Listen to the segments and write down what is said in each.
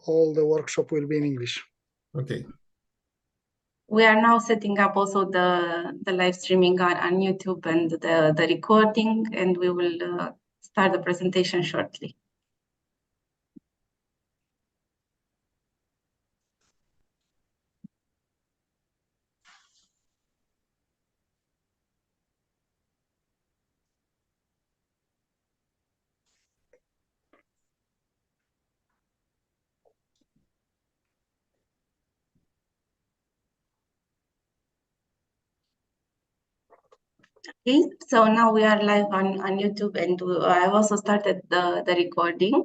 all the workshop will be in English. Okay. We are now setting up also the live streaming on YouTube and the recording, and we will start the presentation shortly. Okay, so now we are live on YouTube, and I've also started the recording.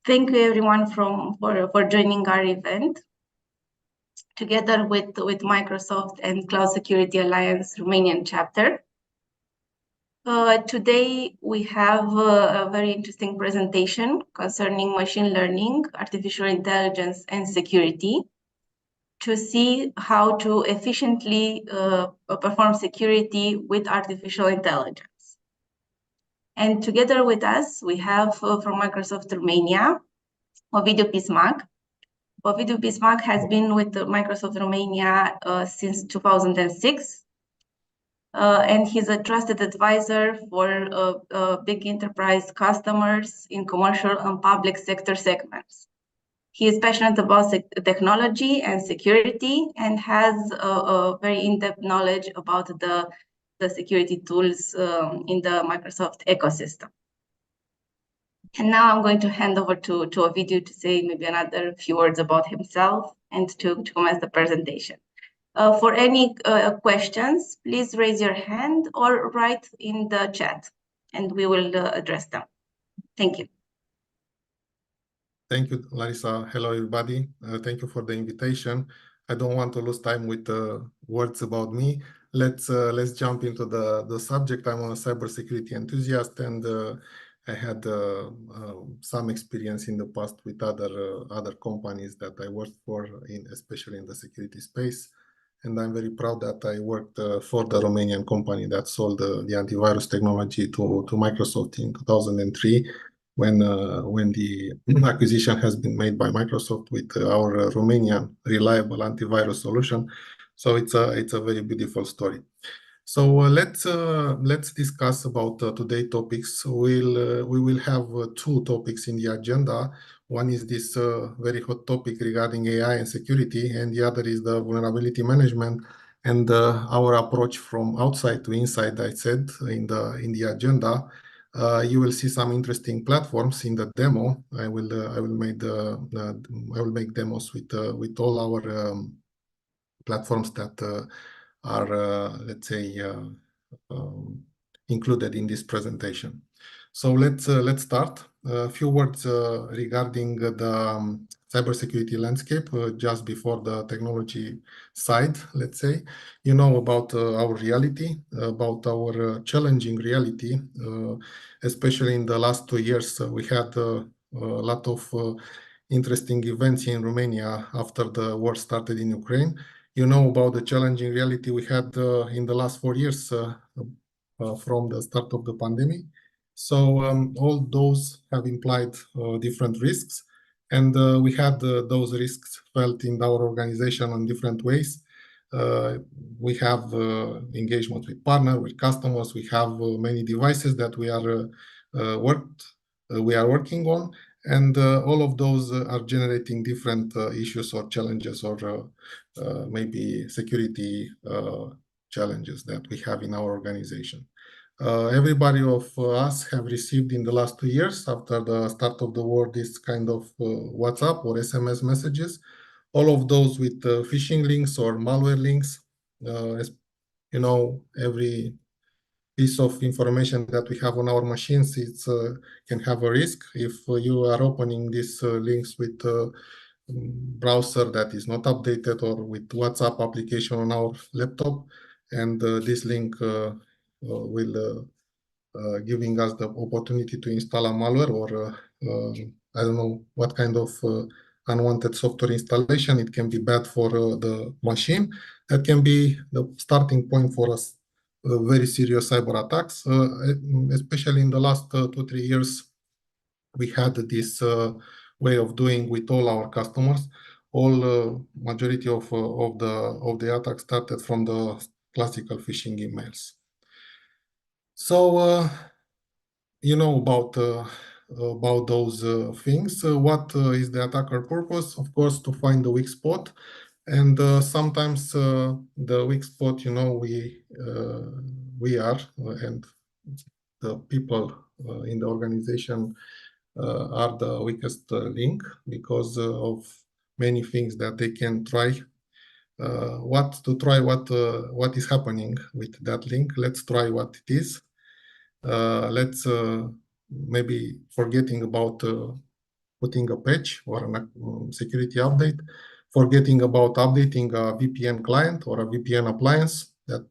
Thank you everyone for joining our event. Together with Microsoft and Cloud Security Alliance Romanian Chapter. Today we have a very interesting presentation concerning machine learning, artificial intelligence, and security, to see how to efficiently perform security with artificial intelligence. And together with us, we have from Microsoft Romania, Ovidiu Pismac. Ovidiu Pismac has been with Microsoft Romania since 2006. And he's a trusted advisor for big enterprise customers in commercial and public sector segments. He is passionate about technology and security and has a very in-depth knowledge about the security tools in the Microsoft ecosystem. And now I'm going to hand over to Ovidiu to say maybe another few words about himself and to commence the presentation. For any questions, please raise your hand or write in the chat, and we will address them. Thank you. Thank you, Larissa. Hello, everybody. Thank you for the invitation. I don't want to lose time with words about me. Let's jump into the subject. I'm a cybersecurity enthusiast, and I had some experience in the past with other companies that I worked for, especially in the security space. And I'm very proud that I worked for the Romanian company that sold the antivirus technology to Microsoft in 2003, when the acquisition has been made by Microsoft with our Romanian reliable antivirus solution. So it's a very beautiful story. So let's discuss about today's topics. We will have two topics in the agenda. One is this very hot topic regarding AI and security, and the other is the vulnerability management and our approach from outside to inside. I said in the agenda. You will see some interesting platforms in the demo. I will make demos with all our platforms that are let's say included in this presentation. So let's start. A few words regarding the cybersecurity landscape just before the technology side, let's say. You know about our reality, about our challenging reality. Especially in the last 2 years, we had a lot of interesting events in Romania after the war started in Ukraine. You know about the challenging reality we had in the last 4 years from the start of the pandemic. So all those have implied different risks, and we had those risks felt in our organization in different ways. We have engagement with partners, with customers. We have many devices that we are working on, and all of those are generating different issues or challenges, or maybe security challenges that we have in our organization. Everybody of us have received in the last 2 years after the start of the war this kind of WhatsApp or SMS messages, all of those with phishing links or malware links. You know, every piece of information that we have on our machines, it can have a risk if you are opening these links with browser that is not updated, or with WhatsApp application on our laptop, and this link will giving us the opportunity to install a malware, or I don't know what kind of unwanted software installation. It can be bad for the machine. That can be the starting point for us very serious cyber attacks, especially in the last 2-3 years. We had this way of doing with all our customers. Majority of the attacks started from the classical phishing emails. So you know about those things. What is the attacker purpose? Of course, to find the weak spot. And sometimes the weak spot, you know, we are, and the people in the organization are the weakest link because of many things that they can try. What is happening with that link? Let's try what it is. Let's maybe forgetting about putting a patch or a security update, forgetting about updating a VPN client or a VPN appliance that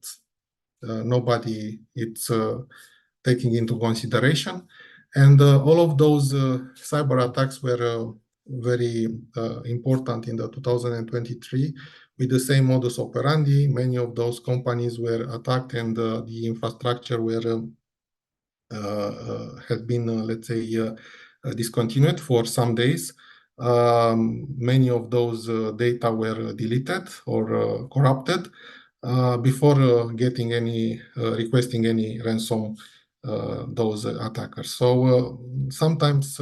nobody is taking into consideration. And all of those cyber attacks were very important in the 2023 with the same modus operandi. Many of those companies were attacked and the infrastructure had been, let's say, discontinued for some days. Many of those data were deleted or corrupted before getting any requesting any ransom those attackers. So sometimes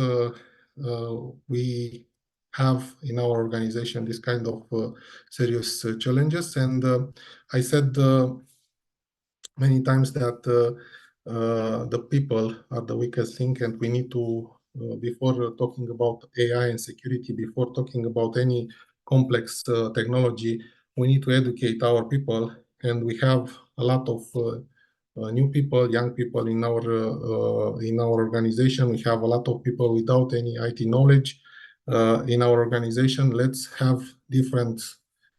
we have in our organization this kind of serious challenges, and I said many times that the people are the weakest link, and we need to, before talking about AI and security, before talking about any complex technology, we need to educate our people. And we have a lot of new people, young people in our organization. We have a lot of people without any IT knowledge in our organization. Let's have different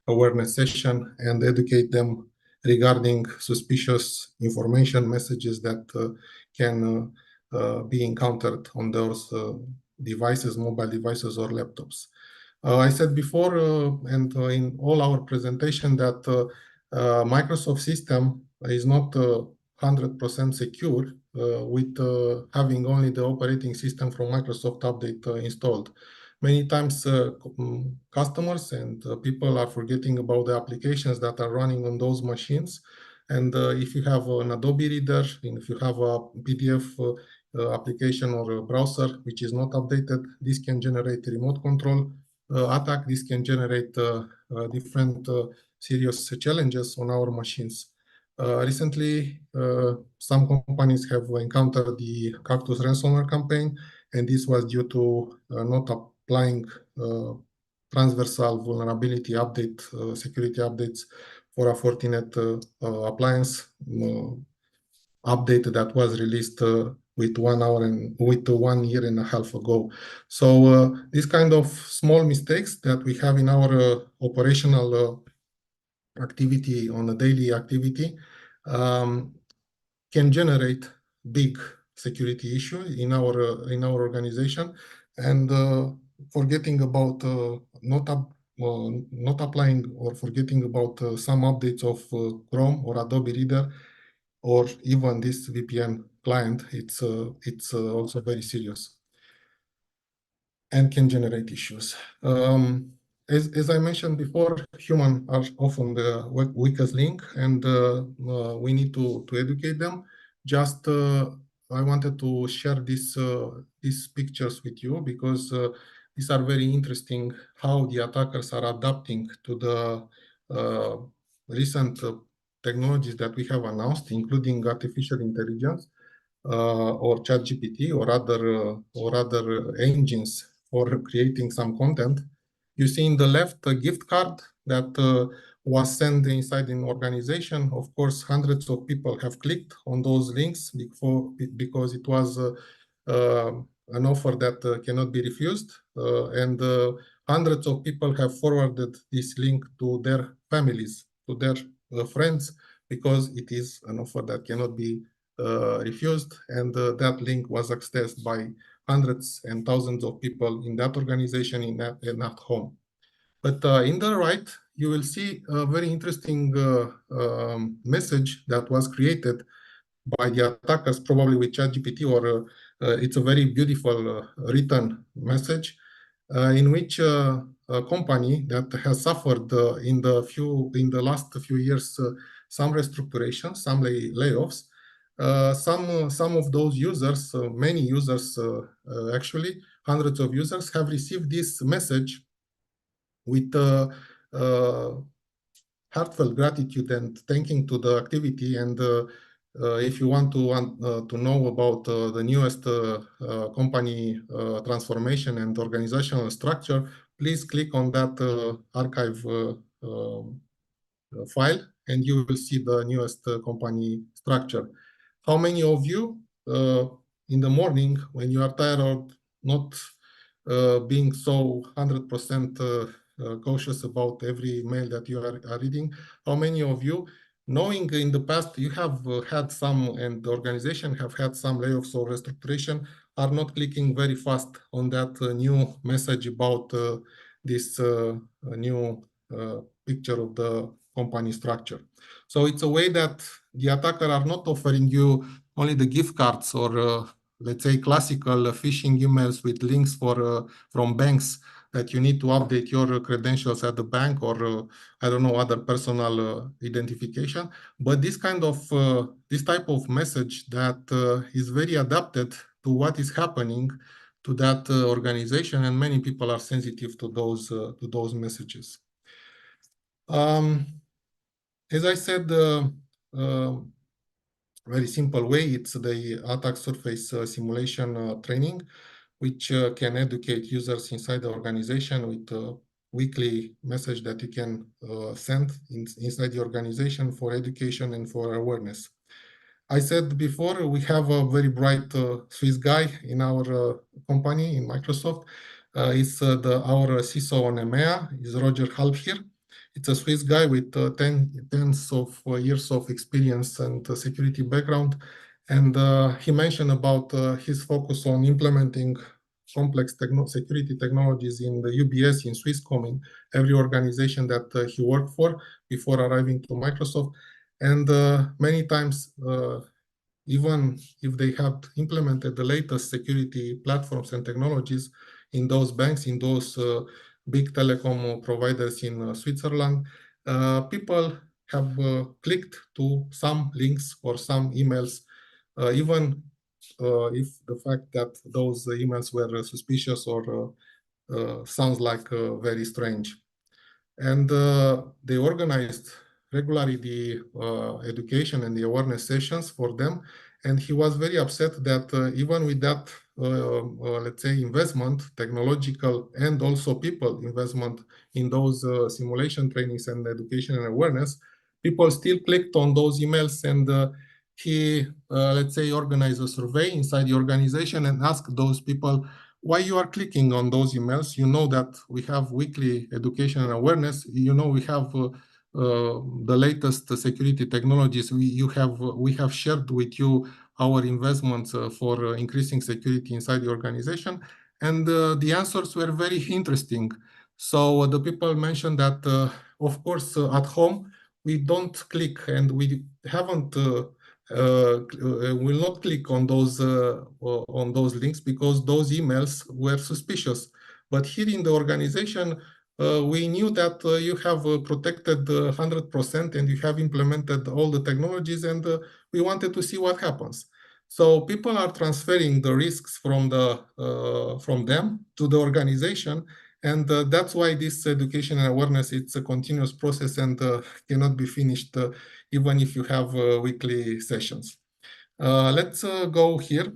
awareness session and educate them regarding suspicious information messages that can be encountered on those devices, mobile devices or laptops. I said before and in all our presentation that Microsoft system is not 100% secure with having only the operating system from Microsoft Update installed. Many times customers and people are forgetting about the applications that are running on those machines. And if you have an Adobe Reader, and if you have a PDF application or a browser which is not updated, this can generate a remote control attack. This can generate different serious challenges on our machines. Recently, some companies have encountered the Cactus ransomware campaign, and this was due to not applying transversal vulnerability update, security updates for a Fortinet appliance update that was released with 1 year and a half ago. So these kind of small mistakes that we have in our operational activity on a daily activity can generate big security issue in our organization, and forgetting about not applying or forgetting about some updates of Chrome or Adobe Reader or even this VPN client, it's also very serious and can generate issues. As I mentioned before, humans are often the weakest link, and we need to educate them. Just I wanted to share these pictures with you because these are very interesting how the attackers are adapting to the recent technologies that we have announced, including artificial intelligence or ChatGPT or other engines for creating some content. You see in the left a gift card that was sent inside an organization. Of course, hundreds of people have clicked on those links because it was an offer that cannot be refused, and hundreds of people have forwarded this link to their families, to their friends, because it is an offer that cannot be refused, and that link was accessed by hundreds and thousands of people in that organization and at home. But in the right, you will see a very interesting message that was created by the attackers, probably with ChatGPT, or it's a very beautiful written message in which a company that has suffered in the last few years some restructuration, some layoffs. Some of those users, many users actually, hundreds of users have received this message with heartfelt gratitude and thanking to the activity. And if you want to know about the newest company transformation and organizational structure, please click on that archive file, and you will see the newest company structure. How many of you in the morning, when you are tired of not being so 100% cautious about every mail that you are reading, how many of you, knowing in the past you have had some, and the organization have had some layoffs or restructuration, are not clicking very fast on that new message about this new picture of the company structure? So it's a way that the attacker are not offering you only the gift cards or let's say classical phishing emails with links from banks that you need to update your credentials at the bank, or I don't know, other personal identification. But this kind of this type of message that is very adapted to what is happening to that organization, and many people are sensitive to those messages. As I said, very simple way, it's the attack surface simulation training, which can educate users inside the organization with a weekly message that you can send inside the organization for education and for awareness. I said before, we have a very bright Swiss guy in our company, in Microsoft. It's our CISO on EMEA, is Roger Halbscher. It's a Swiss guy with tens of years of experience and security background. And he mentioned about his focus on implementing complex security technologies in the UBS, in Swisscom, in every organization that he worked for before arriving to Microsoft. And many times, even if they have implemented the latest security platforms and technologies in those banks, in those big telecom providers in Switzerland, people have clicked to some links or some emails, even if the fact that those emails were suspicious or sounds like very strange. And they organized regularly the education and the awareness sessions for them. And he was very upset that even with that, let's say, investment, technological and also people investment in those simulation trainings and education and awareness, people still clicked on those emails. And he, let's say, organized a survey inside the organization and asked those people, why you are clicking on those emails? You know that we have weekly education and awareness. You know we have the latest security technologies. We have shared with you our investments for increasing security inside the organization, and the answers were very interesting. So the people mentioned that, of course, at home we don't click, and we haven't. Will not click on those links because those emails were suspicious. But here in the organization, we knew that you have protected 100% and you have implemented all the technologies, and we wanted to see what happens. So people are transferring the risks from them to the organization, and that's why this education and awareness, it's a continuous process and cannot be finished even if you have weekly sessions. Let's go here.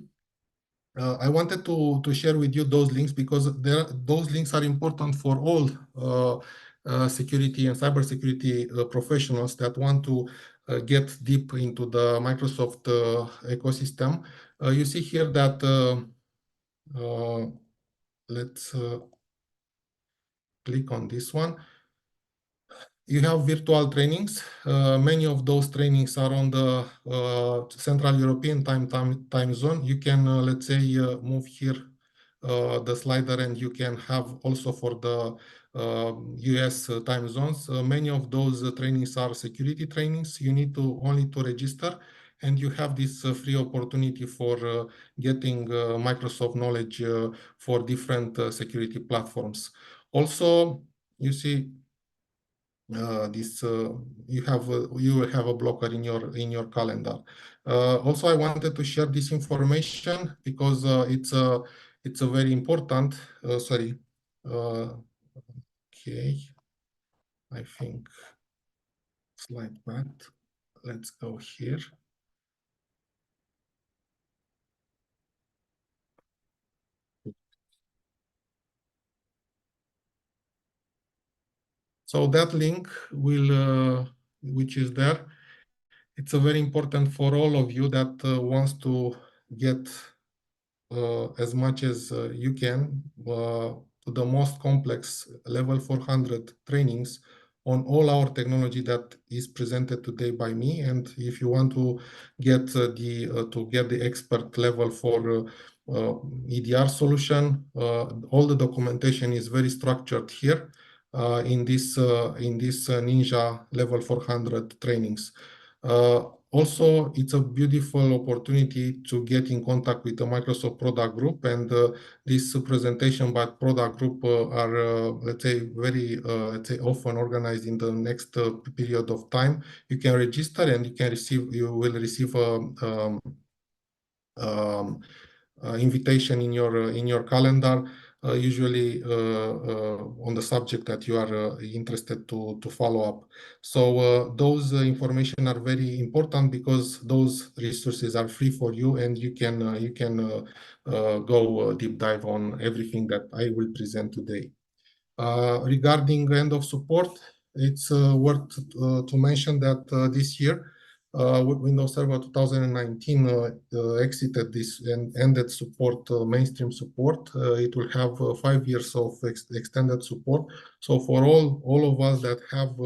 I wanted to share with you those links because those links are important for all security and cybersecurity professionals that want to get deep into the Microsoft ecosystem. You see here that, let's click on this one. You have virtual trainings. Many of those trainings are on the Central European time zone. You can, let's say, move here the slider, and you can have also for the US time zones. Many of those trainings are security trainings. You need to only to register, and you have this free opportunity for getting Microsoft knowledge for different security platforms. Also, you see this you will have a blocker in your calendar. Also, I wanted to share this information because it's a very important. Sorry. Okay. I think slide back. Let's go here. So that link will, which is there, it's a very important for all of you that wants to get as much as you can to the most complex level 400 trainings on all our technology that is presented today by me. And if you want to get the expert level for EDR solution, all the documentation is very structured here in this Ninja level 400 trainings. Also, it's a beautiful opportunity to get in contact with the Microsoft product group, and this presentation by product group are, let's say, very, let's say, often organized in the next period of time. You can register, and you will receive invitation in your calendar, usually on the subject that you are interested to follow up. So those information are very important because those resources are free for you, and you can go deep dive on everything that I will present today. Regarding end of support, it's worth to mention that this year Windows Server 2019 exited this and ended support, mainstream support. It will have 5 years of extended support. So for all of us that have,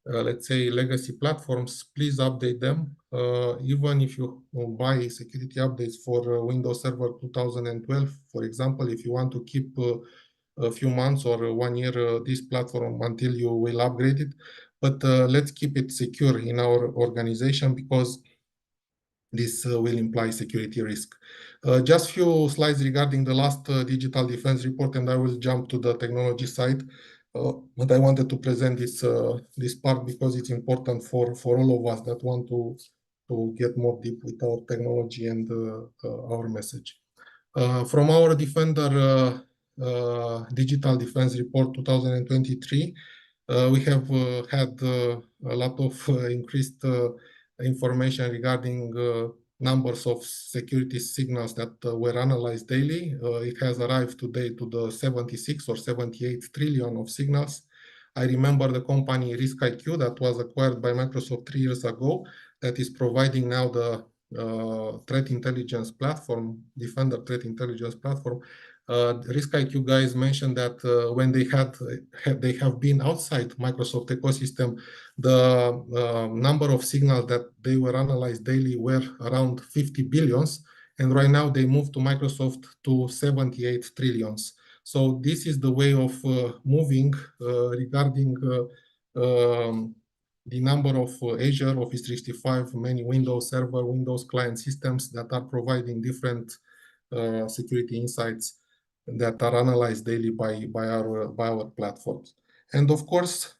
let's say, legacy platforms, please update them. Even if you buy security updates for Windows Server 2012, for example, if you want to keep a few months or 1 year this platform until you will upgrade it. But let's keep it secure in our organization because this will imply security risk. Just few slides regarding the last digital defense report, and I will jump to the technology side. But I wanted to present this part because it's important for all of us that want to get more deep with our technology and our message. From our Defender Digital Defense Report 2023, we have had a lot of increased information regarding numbers of security signals that were analyzed daily. It has arrived today to the 76 or 78 trillion of signals. I remember the company RiskIQ that was acquired by Microsoft 3 years ago that is providing now the threat intelligence platform, Defender threat intelligence platform. RiskIQ guys mentioned that when they have been outside Microsoft ecosystem, the number of signals that they were analyzed daily were around 50 billions, and right now they moved to Microsoft to 78 trillions. So this is the way of moving regarding the number of Azure, Office 365, many Windows Server, Windows client systems that are providing different security insights that are analyzed daily by our platforms. And of course,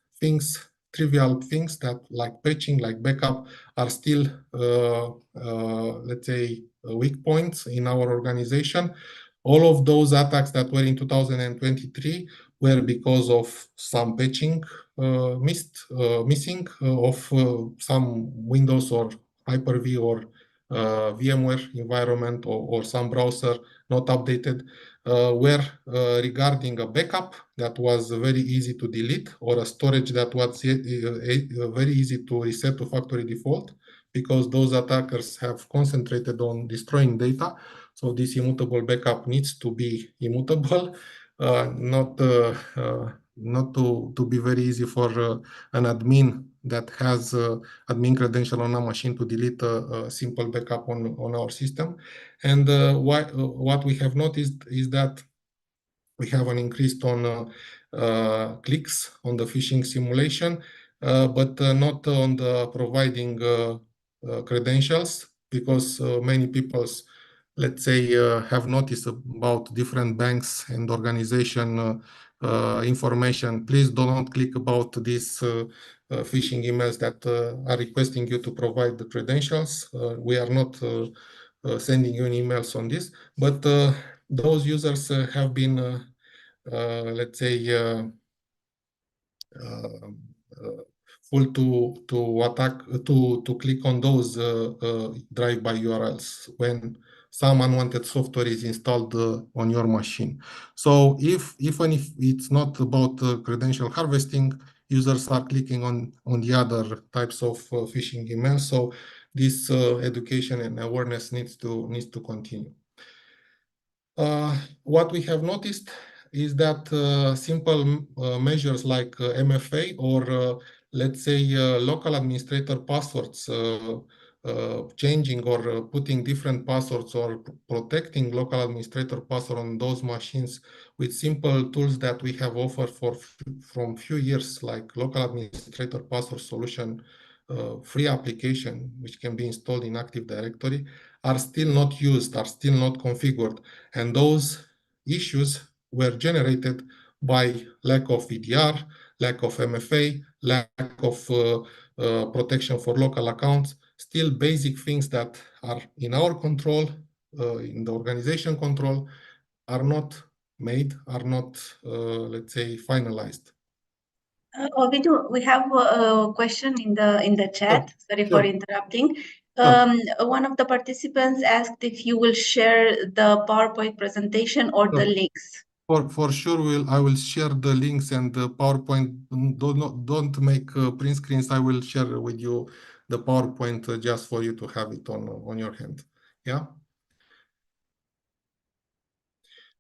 trivial things that like patching, like backup, are still, let's say, weak points in our organization. All of those attacks that were in 2023 were because of some patching missing of some Windows or Hyper-V or VMware environment or some browser not updated, were regarding a backup that was very easy to delete or a storage that was very easy to reset to factory default, because those attackers have concentrated on destroying data. So this immutable backup needs to be immutable, not not to be very easy for an admin that has admin credential on a machine to delete a simple backup on our system. And what we have noticed is that we have an increase on clicks on the phishing simulation, but not on the providing credentials, because many people's, let's say, have noticed about different banks and organization information. Please do not click about these phishing emails that are requesting you to provide the credentials. We are not sending you emails on this, but those users have been let's say, full to attack to click on those drive-by URLs when some unwanted software is installed on your machine. So even if it's not about credential harvesting, users are clicking on the other types of phishing emails. So this education and awareness needs to continue. What we have noticed is that simple measures like MFA or let's say local administrator passwords, changing or putting different passwords or protecting local administrator password on those machines with simple tools that we have offered from few years, like local administrator password solution, free application which can be installed in Active Directory, are still not used, are still not configured. And those issues were generated by lack of EDR, lack of MFA, lack of protection for local accounts, still basic things that are in our control, in the organization control, are not made, are not, let's say, finalized. Ovidiu, we have a question in the chat. Sure. Sorry Sure. for interrupting. Sure. One of the participants asked if you will share the PowerPoint presentation or the Sure. links. For sure, I will share the links and the PowerPoint. Don't make print screens. I will share with you the PowerPoint just for you to have it on your hand. Yeah.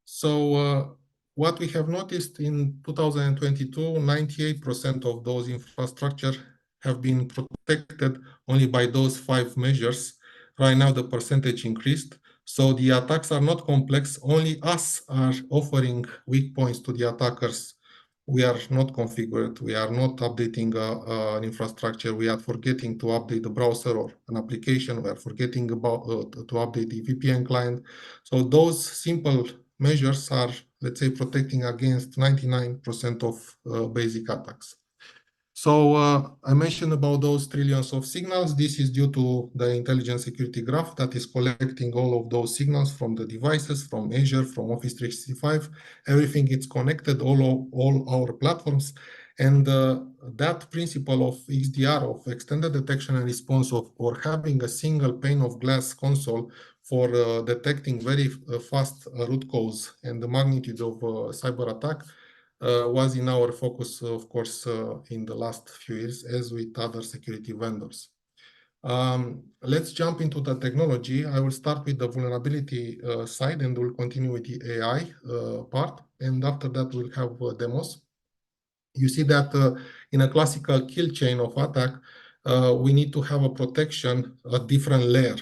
So what we have noticed in 2022, 98% of those infrastructure have been protected only by those 5 measures. Right now, the percentage increased. So the attacks are not complex. Only us are offering weak points to the attackers. We are not configured. We are not updating an infrastructure. We are forgetting to update the browser or an application. We are forgetting about to update the VPN client. So those simple measures are, let's say, protecting against 99% of basic attacks. So I mentioned about those trillions of signals. This is due to the intelligent security graph that is collecting all of those signals from the devices, from Azure, from Office 365. Everything is connected, all our platforms. And that principle of XDR, of extended detection and response, or having a single pane of glass console for detecting very fast root cause and the magnitude of cyber attack, was in our focus, of course, in the last few years, as with other security vendors. Let's jump into the technology. I will start with the vulnerability side, and we'll continue with the AI part. And after that, we'll have demos. You see that in a classical kill chain of attack, we need to have a protection, a different layer.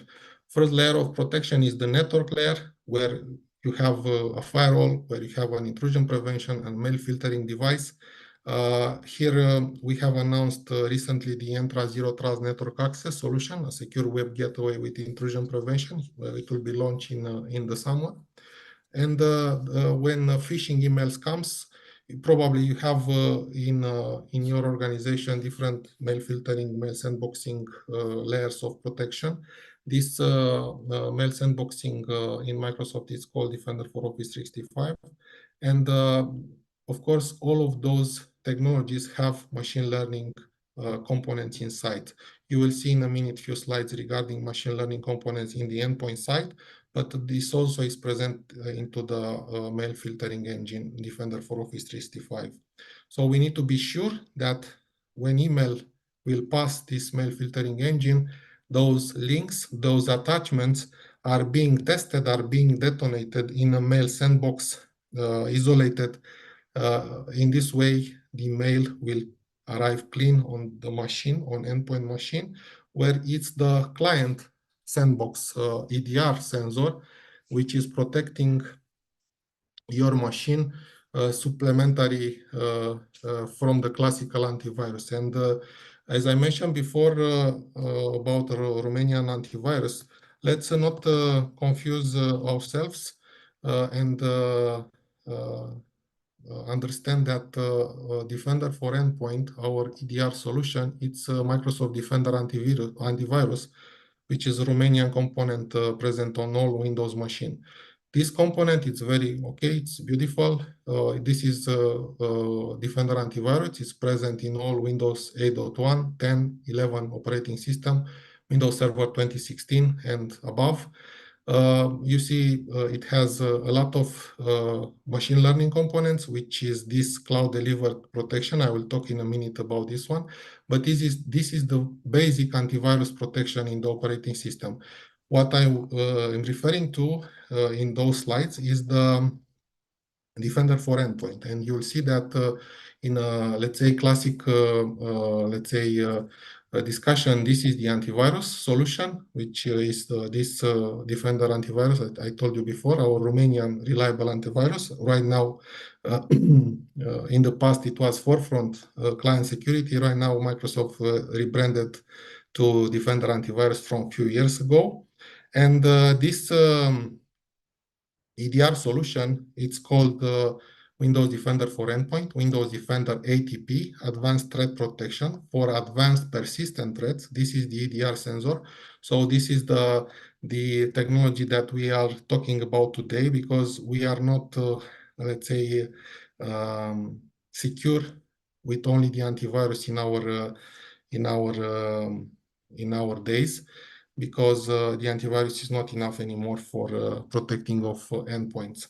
First layer of protection is the network layer, where you have a firewall, where you have an intrusion prevention and mail filtering device. Here we have announced recently the Entra Zero Trust Network Access solution, a secure web gateway with intrusion prevention. It will be launched in the summer. And when phishing emails comes, probably you have in your organization different mail filtering, mail sandboxing layers of protection. This mail sandboxing in Microsoft is called Defender for Office 365. And of course, all of those technologies have machine learning components inside. You will see in a minute few slides regarding machine learning components in the endpoint side, but this also is present into the mail filtering engine, Defender for Office 365. So we need to be sure that when email will pass this mail filtering engine, those links, those attachments are being tested, are being detonated in a mail sandbox, isolated In this way, the mail will arrive clean on the machine, on endpoint machine, where it's the client sandbox EDR sensor, which is protecting your machine supplementary from the classical antivirus. And as I mentioned before about Romanian antivirus, let's not confuse ourselves and understand that Defender for Endpoint, our EDR solution, it's Microsoft Defender antivirus, which is a Romanian component present on all Windows machine. This component is very okay, it's beautiful. This is Defender antivirus. It's present in all Windows 8.1, 10, 11 operating system, Windows Server 2016 and above. You see, it has a lot of machine learning components, which is this cloud delivered protection. I will talk in a minute about this one, but this is the basic antivirus protection in the operating system. What I am referring to in those slides is the Defender for Endpoint, and you'll see that in a, let's say, classic, discussion, this is the antivirus solution, which is this Defender antivirus that I told you before, our Romanian reliable antivirus. Right now, in the past, it was Forefront Client Security. Right now, Microsoft rebranded to Defender antivirus from a few years ago. And this EDR solution, it's called Windows Defender for Endpoint, Windows Defender ATP, Advanced Threat Protection for Advanced Persistent Threats. This is the EDR sensor. So this is the technology that we are talking about today, because we are not, let's say, secure with only the antivirus in our days, because the antivirus is not enough anymore for protecting of endpoints.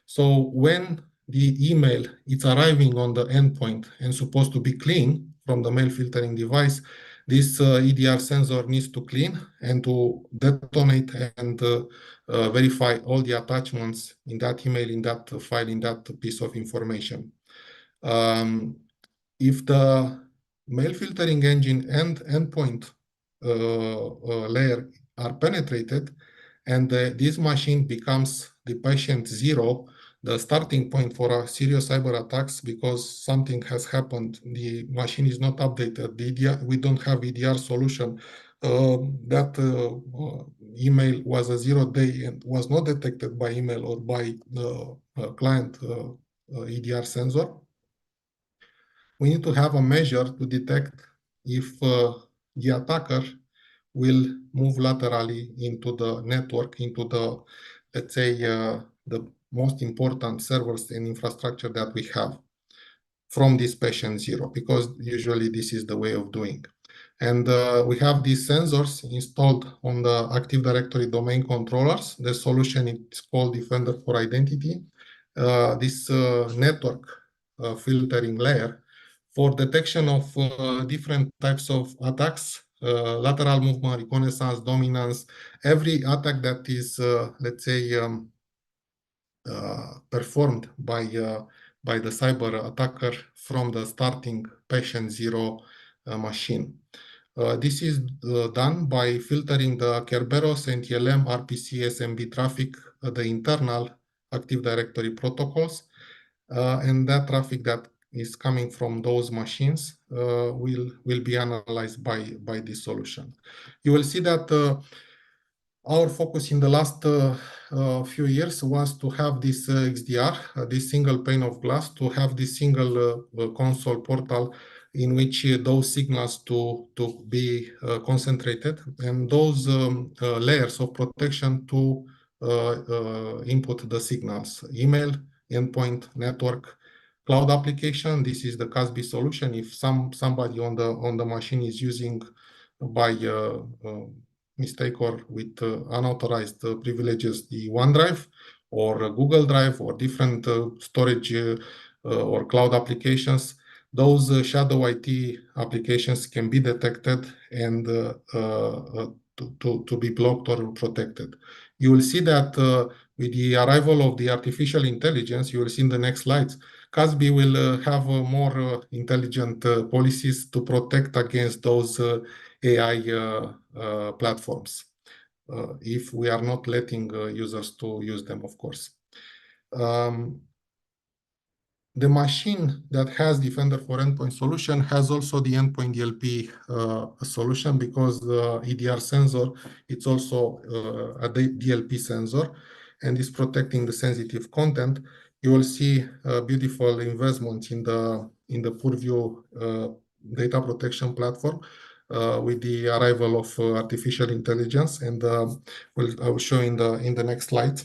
So when the email is arriving on the endpoint and supposed to be clean from the mail filtering device, this EDR sensor needs to clean and to detonate and verify all the attachments in that email, in that file, in that piece of information. If the mail filtering engine and endpoint layer are penetrated, and this machine becomes the patient zero, the starting point for a serious cyber attacks, because something has happened, the machine is not updated, we don't have EDR solution, that email was a 0 day and was not detected by email or by the client EDR sensor. We need to have a measure to detect if the attacker will move laterally into the network, into the, let's say, the most important servers and infrastructure that we have from this patient zero, because usually this is the way of doing. And we have these sensors installed on the Active Directory domain controllers. The solution is called Defender for Identity. This network filtering layer for detection of different types of attacks, lateral movement, reconnaissance, dominance, every attack that is, let's say, performed by the cyber attacker from the starting patient zero machine. This is done by filtering the Kerberos, NTLM, RPC, SMB traffic, the internal Active Directory protocols, and that traffic that is coming from those machines will be analyzed by this solution. You will see that our focus in the last few years was to have this XDR, this single pane of glass, to have this single console portal in which those signals to be concentrated, and those layers of protection to input the signals: email, endpoint, network, cloud application. This is the CASB solution. If somebody on the machine is using by mistake or with unauthorized privileges the OneDrive or Google Drive or different storage or cloud applications, those shadow IT applications can be detected and to be blocked or protected. You will see that with the arrival of the artificial intelligence, you will see in the next slides CASB will have more intelligent policies to protect against those AI platforms, if we are not letting users to use them, of course. The machine that has Defender for Endpoint solution has also the endpoint DLP solution, because the EDR sensor, it's also a DLP sensor and is protecting the sensitive content. You will see beautiful investments in the Purview data protection platform with the arrival of artificial intelligence, and I will show in the next slide.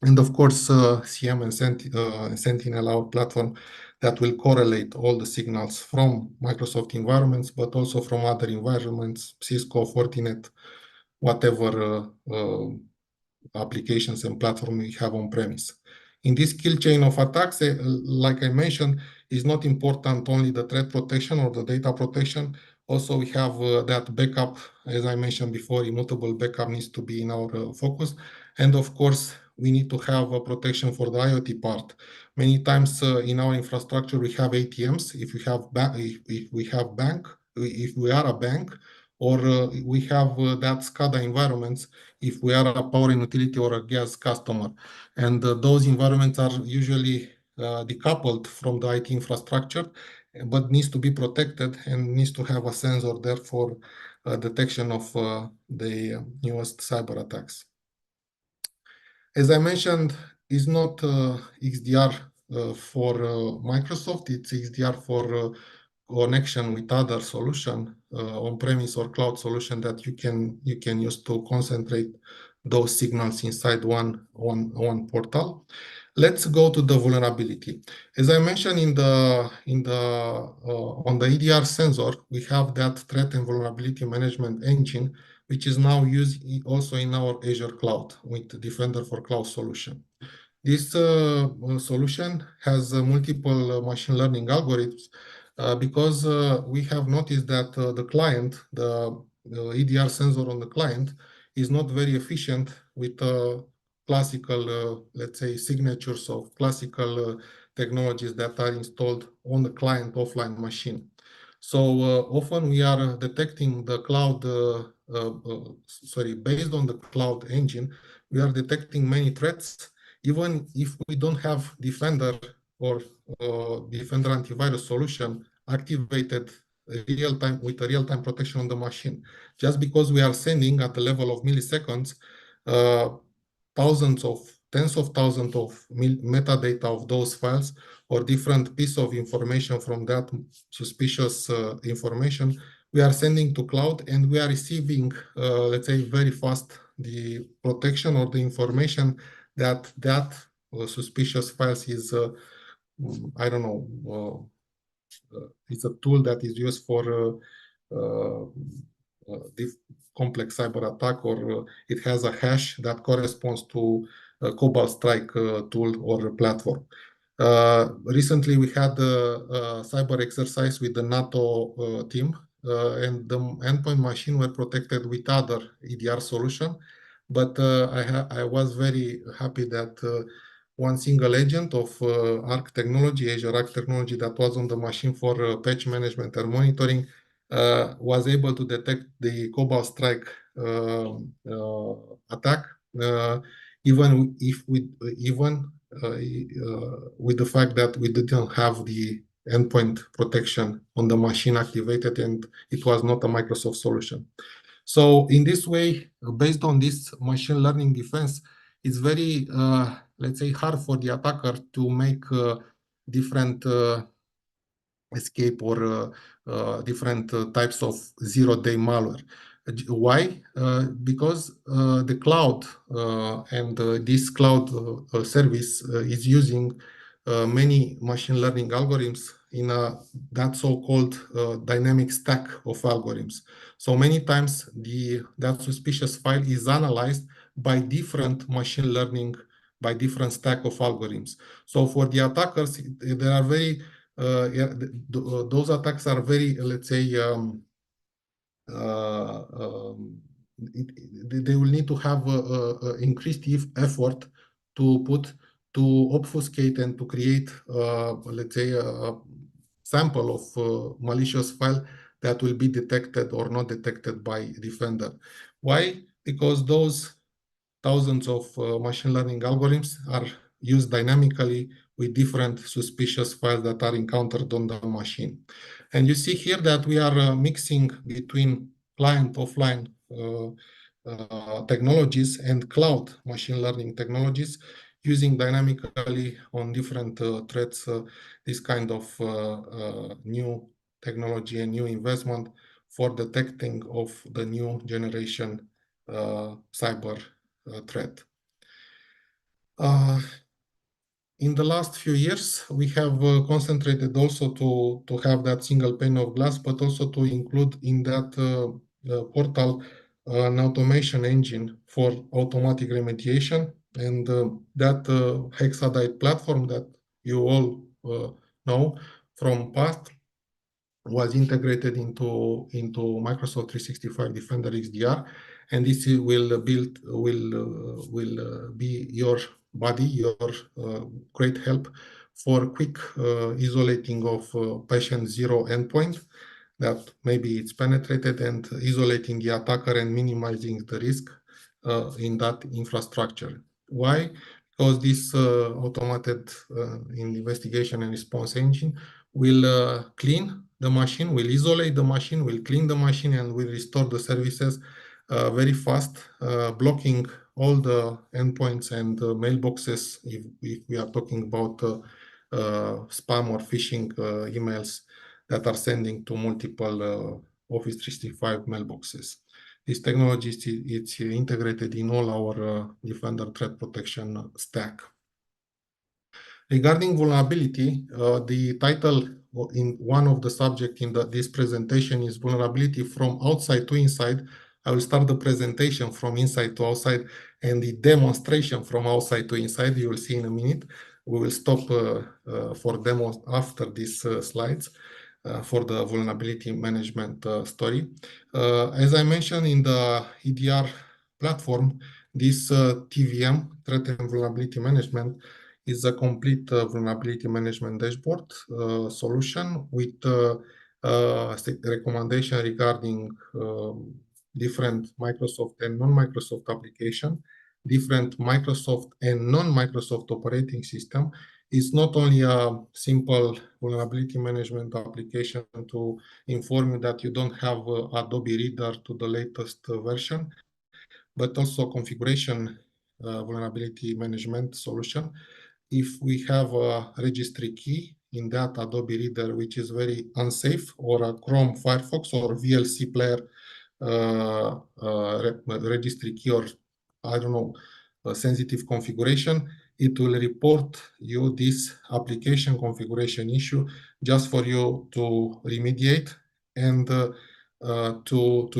And of course, CM and Sentinel, our platform that will correlate all the signals from Microsoft environments, but also from other environments, Cisco, Fortinet, whatever applications and platform we have on premise. In this kill chain of attacks, like I mentioned, is not important only the threat protection or the data protection. Also, we have that backup, as I mentioned before, immutable backup needs to be in our focus. And of course, we need to have a protection for the IoT part. Many times in our infrastructure, we have ATMs. If we have if we are a bank, or we have that SCADA environments, if we are a power and utility or a gas customer. And those environments are usually decoupled from the IT infrastructure, but needs to be protected and needs to have a sensor there for detection of the newest cyber attacks. As I mentioned, it's not XDR for Microsoft, it's XDR for connection with other solution, on-premise or cloud solution that you can use to concentrate those signals inside one portal. Let's go to the vulnerability. As I mentioned on the EDR sensor, we have that threat and vulnerability management engine, which is now used also in our Azure cloud with Defender for Cloud solution. This solution has multiple machine learning algorithms because we have noticed that the EDR sensor on the client is not very efficient with classical, let's say, signatures of classical technologies that are installed on the client offline machine. So often we are detecting the cloud, based on the cloud engine, we are detecting many threats, even if we don't have Defender or Defender antivirus solution activated real-time with a real-time protection on the machine. Just because we are sending at the level of milliseconds tens of thousands of metadata of those files or different piece of information from that suspicious information, we are sending to cloud, and we are receiving, let's say, very fast the protection or the information that suspicious files is, I don't know, it's a tool that is used for complex cyber attack, or it has a hash that corresponds to a Cobalt Strike tool or platform. Recently, we had a cyber exercise with the NATO team, and the endpoint machine were protected with other EDR solution. But I was very happy that one single agent of Arc technology, Azure Arc technology, that was on the machine for patch management and monitoring, was able to detect the Cobalt Strike attack, even with the fact that we didn't have the endpoint protection on the machine activated, and it was not a Microsoft solution. So in this way, based on this machine learning defense, it's very, let's say, hard for the attacker to make different escape or different types of zero-day malware. Why? Because the cloud and this cloud service is using many machine learning algorithms in that so-called dynamic stack of algorithms. So many times that suspicious file is analyzed by different machine learning, by different stack of algorithms. So for the attackers, there are very those attacks are very, let's say, they will need to have increased effort to put to obfuscate and to create, let's say, a sample of malicious file that will be detected or not detected by Defender. Why? Because those thousands of machine learning algorithms are used dynamically with different suspicious files that are encountered on the machine. And you see here that we are mixing between client offline technologies and cloud machine learning technologies, using dynamically on different threats this kind of new technology and new investment for detecting of the new generation cyber threat. In the last few years, we have concentrated also to have that single pane of glass, but also to include in that portal an automation engine for automatic remediation. And that Hexadite platform that you all know from past was integrated into Microsoft 365 Defender XDR, and this will be your buddy, your great help for quick isolating of patient zero endpoint that maybe it's penetrated, and isolating the attacker and minimizing the risk in that infrastructure. Why? Because this automated investigation and response engine will clean the machine, will isolate the machine, will clean the machine, and will restore the services very fast, blocking all the endpoints and mailboxes if we are talking about spam or phishing emails that are sending to multiple Office 365 mailboxes. This technology is integrated in all our Defender threat protection stack. Regarding vulnerability, the title in one of the subject in this presentation is vulnerability from outside to inside. I will start the presentation from inside to outside and the demonstration from outside to inside. You will see in a minute. We will stop for demo after these slides for the vulnerability management story. As I mentioned in the EDR platform, this TVM, Threat and Vulnerability Management, is a complete vulnerability management dashboard solution with recommendation regarding different Microsoft and non-Microsoft application, different Microsoft and non-Microsoft operating system. It's not only a simple vulnerability management application to inform you that you don't have Adobe Reader to the latest version, but also configuration vulnerability management solution. If we have a registry key in that Adobe Reader, which is very unsafe, or a Chrome, Firefox, or VLC player registry key, or I don't know, a sensitive configuration, it will report you this application configuration issue just for you to remediate and to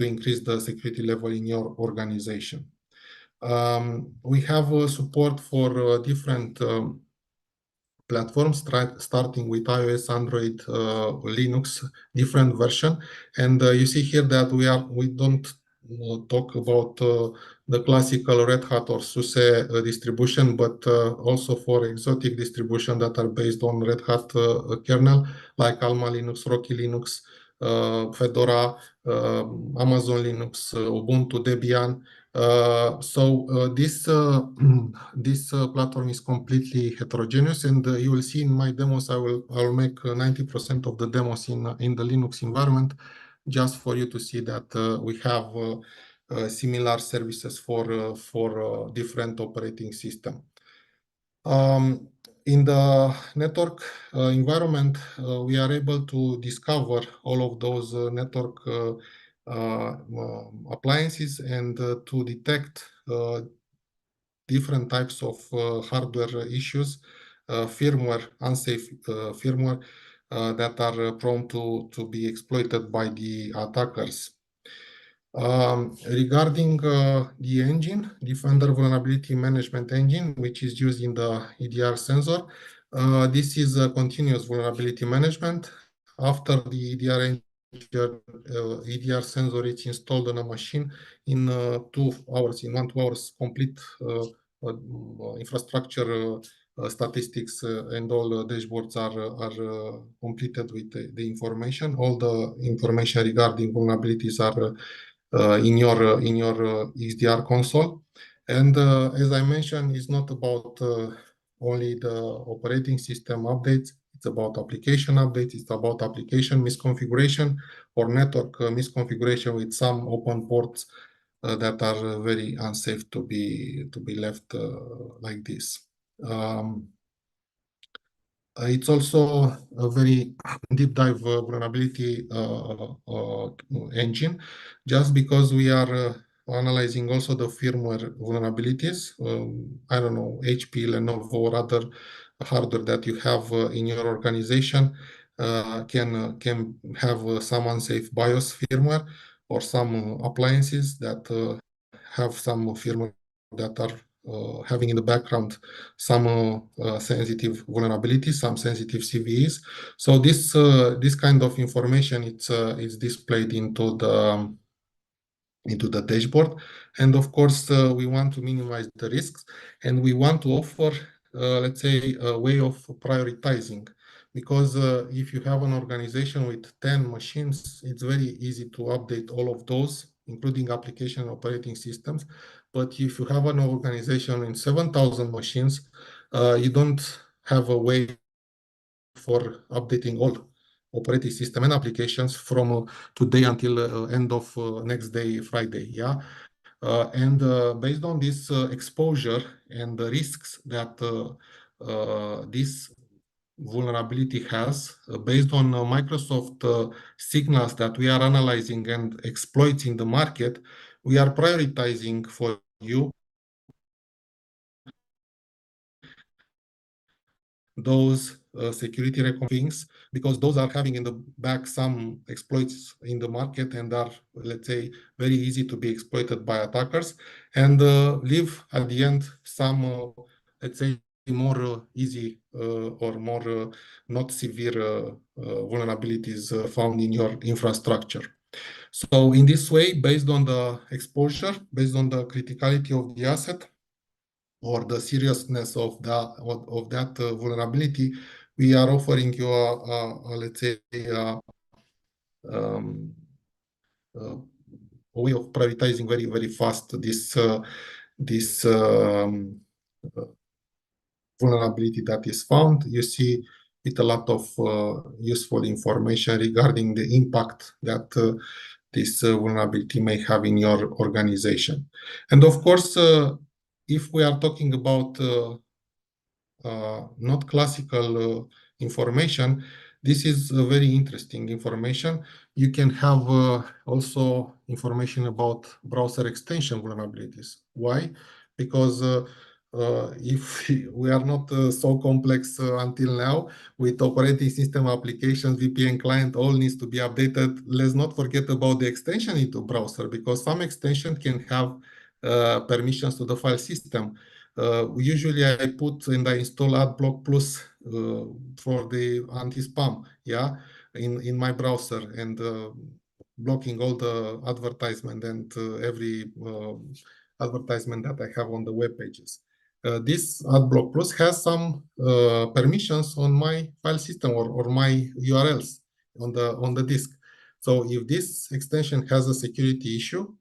increase the security level in your organization. We have support for different platforms, starting with iOS, Android, Linux, different version. And you see here that we don't talk about the classical Red Hat or SUSE distribution, but also for exotic distribution that are based on Red Hat kernel, like Alma Linux, Rocky Linux, Fedora, Amazon Linux, Ubuntu, Debian. This platform is completely heterogeneous, and you will see in my demos, I will make 90% of the demos in the Linux environment, just for you to see that we have similar services for different operating system. In the network environment, we are able to discover all of those network appliances and to detect different types of hardware issues, firmware, unsafe firmware that are prone to be exploited by the attackers. Regarding the engine, Defender Vulnerability Management Engine, which is used in the EDR sensor, this is a continuous vulnerability management. After the EDR sensor is installed on a machine, in 2 hours, in 1 to 2 hours, complete infrastructure statistics and all dashboards are completed with the information. All the information regarding vulnerabilities are in your XDR console. And as I mentioned, it's not about only the operating system updates. It's about application updates. It's about application misconfiguration or network misconfiguration with some open ports that are very unsafe to be left like this. It's also a very deep dive vulnerability engine, just because we are analyzing also the firmware vulnerabilities. I don't know, HP, Lenovo, or other hardware that you have in your organization can have some unsafe BIOS firmware or some appliances that have some firmware that are having in the background some sensitive vulnerabilities, some sensitive CVEs. So this kind of information it's displayed into the dashboard, and of course we want to minimize the risks, and we want to offer let's say a way of prioritizing, because if you have an organization with 10 machines, it's very easy to update all of those, including application and operating systems. But if you have an organization in 7,000 machines, you don't have a way for updating all operating system and applications from today until end of next day, Friday. Yeah. And based on this exposure and the risks that this vulnerability has, based on Microsoft signals that we are analyzing and exploits in the market, we are prioritizing for you those security things, because those are having in the back some exploits in the market and are, let's say, very easy to be exploited by attackers, and leave at the end some, let's say, more easy or more not severe vulnerabilities found in your infrastructure. So in this way, based on the exposure, based on the criticality of the asset, or the seriousness of that vulnerability, we are offering you let's say a way of prioritizing very, very fast this vulnerability that is found. You see with a lot of useful information regarding the impact that this vulnerability may have in your organization. And of course, if we are talking about not classical information, this is a very interesting information. You can have also information about browser extension vulnerabilities. Why? Because if we are not so complex until now, with operating system applications, VPN client, all needs to be updated. Let's not forget about the extension into browser, because some extension can have permissions to the file system. Usually I put and I install AdBlock Plus for the anti-spam, yeah, in my browser, and blocking all the advertisement and every advertisement that I have on the web pages. This AdBlock Plus has some permissions on my file system or my URLs on the disk. So if this extension has a security issue,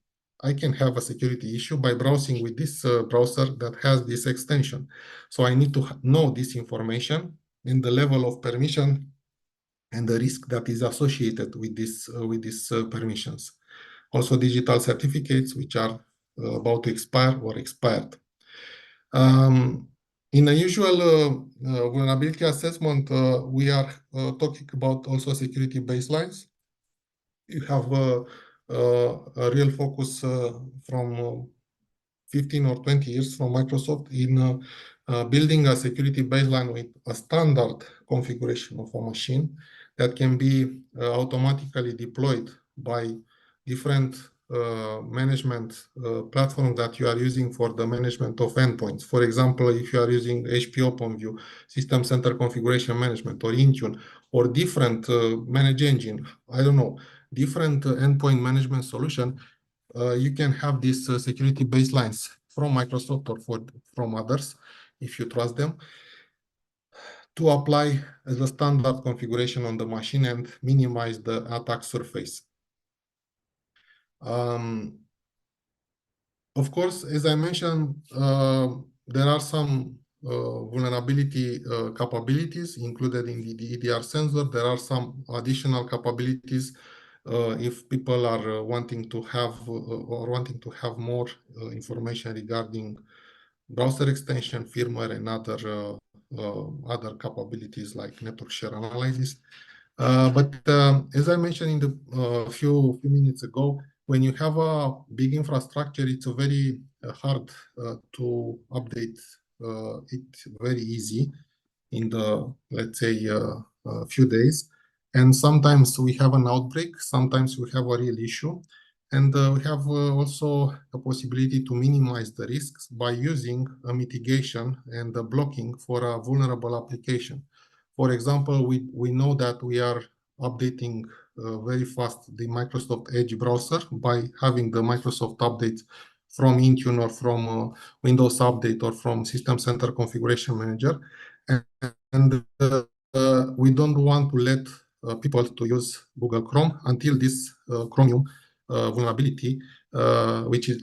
I can have a security issue by browsing with this browser that has this extension. So I need to know this information and the level of permission and the risk that is associated with these permissions. Also, digital certificates which are about to expire or expired. In a usual vulnerability assessment, we are talking about also security baselines. You have a real focus from 15 or 20 years from Microsoft in building a security baseline with a standard configuration of a machine that can be automatically deployed by different management platform that you are using for the management of endpoints. For example, if you are using HP OpenView, System Center Configuration Management, or Intune, or different manage engine, I don't know, different endpoint management solution, you can have these security baselines from Microsoft or from others, if you trust them, to apply as a standard configuration on the machine and minimize the attack surface. Of course, as I mentioned, there are some vulnerability capabilities included in the EDR sensor. There are some additional capabilities if people are wanting to have more information regarding browser extension, firmware, and other capabilities like network share analysis. But as I mentioned in the few minutes ago, when you have a big infrastructure, it's very hard to update it very easy in the, let's say, few days. And sometimes we have an outbreak, sometimes we have a real issue. And we have also a possibility to minimize the risks by using a mitigation and a blocking for a vulnerable application. For example, we know that we are updating very fast the Microsoft Edge browser by having the Microsoft updates from Intune or from Windows Update or from System Center Configuration Manager. And we don't want to let people to use Google Chrome until this Chromium vulnerability, which is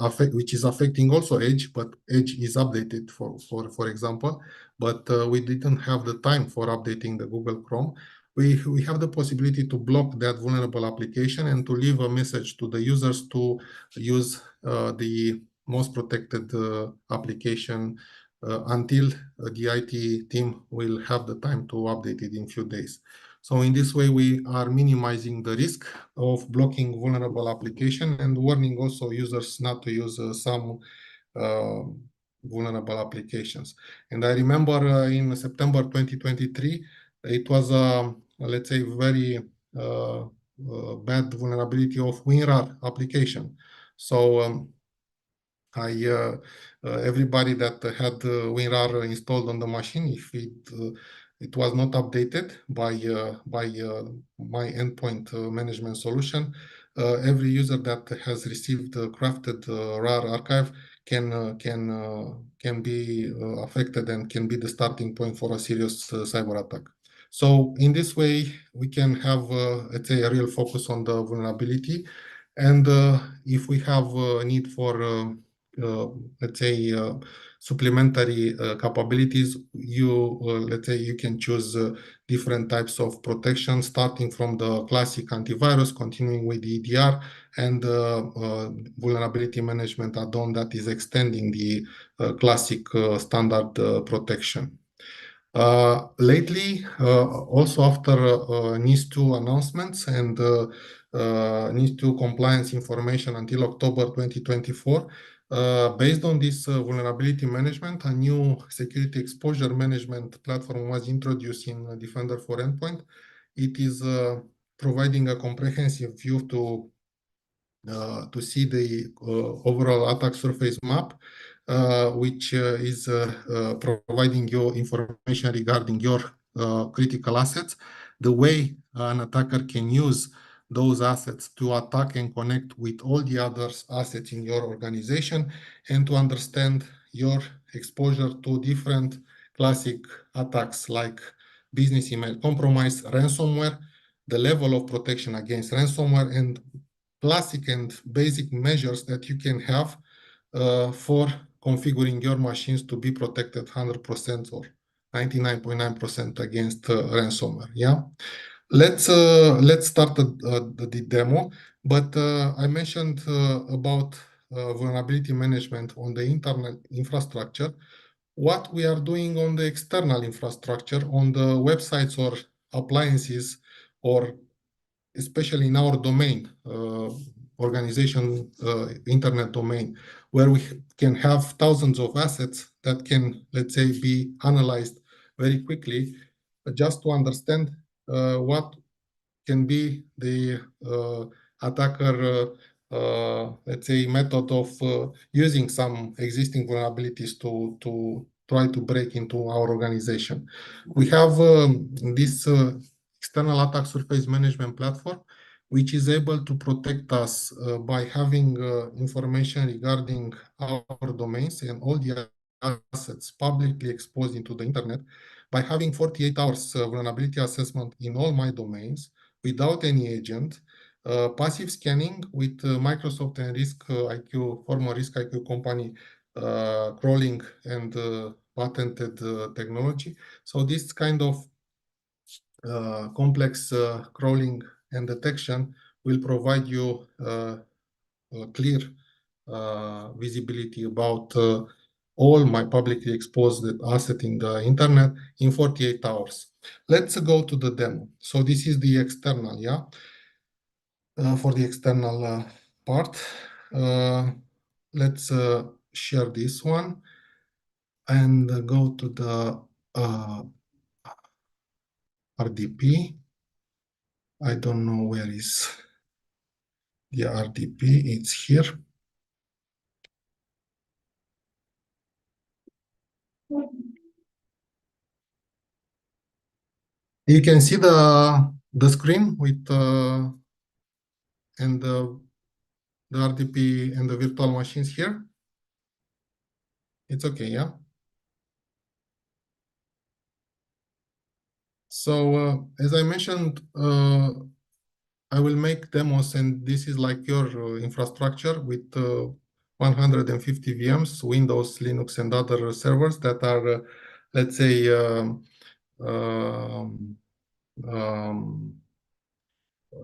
affecting also Edge, but Edge is updated for example. But we didn't have the time for updating the Google Chrome. We have the possibility to block that vulnerable application and to leave a message to the users to use the most protected application until the IT team will have the time to update it in few days. So in this way, we are minimizing the risk of blocking vulnerable application and warning also users not to use some vulnerable applications. And I remember in September 2023, it was let's say very bad vulnerability of WinRAR application. So everybody that had WinRAR installed on the machine, if it was not updated by my endpoint management solution, every user that has received crafted RAR archive can be affected and can be the starting point for a serious cyber attack. So in this way, we can have, let's say, a real focus on the vulnerability. And if we have a need for let's say supplementary capabilities, let's say you can choose different types of protection, starting from the classic antivirus, continuing with the EDR, and vulnerability management add-on that is extending the classic standard protection. Lately, also after NIS2 announcements and NIS2 compliance information until October 2024, based on this vulnerability management, a new security exposure management platform was introduced in Defender for Endpoint. It is providing a comprehensive view to see the overall attack surface map, which is providing you information regarding your critical assets, the way an attacker can use those assets to attack and connect with all the other assets in your organization, and to understand your exposure to different classic attacks like business email compromise, ransomware, the level of protection against ransomware, and classic and basic measures that you can have for configuring your machines to be protected 100% or 99.9% against ransomware. Yeah, let's start the demo. But I mentioned about vulnerability management on the internet infrastructure. What we are doing on the external infrastructure, on the websites or appliances, or especially in our domain, organization, internet domain, where we can have thousands of assets that can, let's say, be analyzed very quickly, just to understand what can be the attacker, let's say, method of using some existing vulnerabilities to try to break into our organization. We have this external attack surface management platform, which is able to protect us by having information regarding our domains and all the assets publicly exposed into the internet, by having 48 hours vulnerability assessment in all my domains without any agent, passive scanning with Microsoft and Risk IQ, former Risk IQ company, crawling and patented technology. So this kind of complex crawling and detection will provide you clear visibility about all my publicly exposed asset in the internet in 48 hours. Let's go to the demo. So this is the external, yeah, for the external part. Let's share this one and go to the RDP. I don't know where is the RDP. It's here. You can see the screen with and the RDP and the virtual machines here. It's okay, yeah. So as I mentioned, I will make demos, and this is like your infrastructure with 150 VMs, Windows, Linux, and other servers that are, let's say,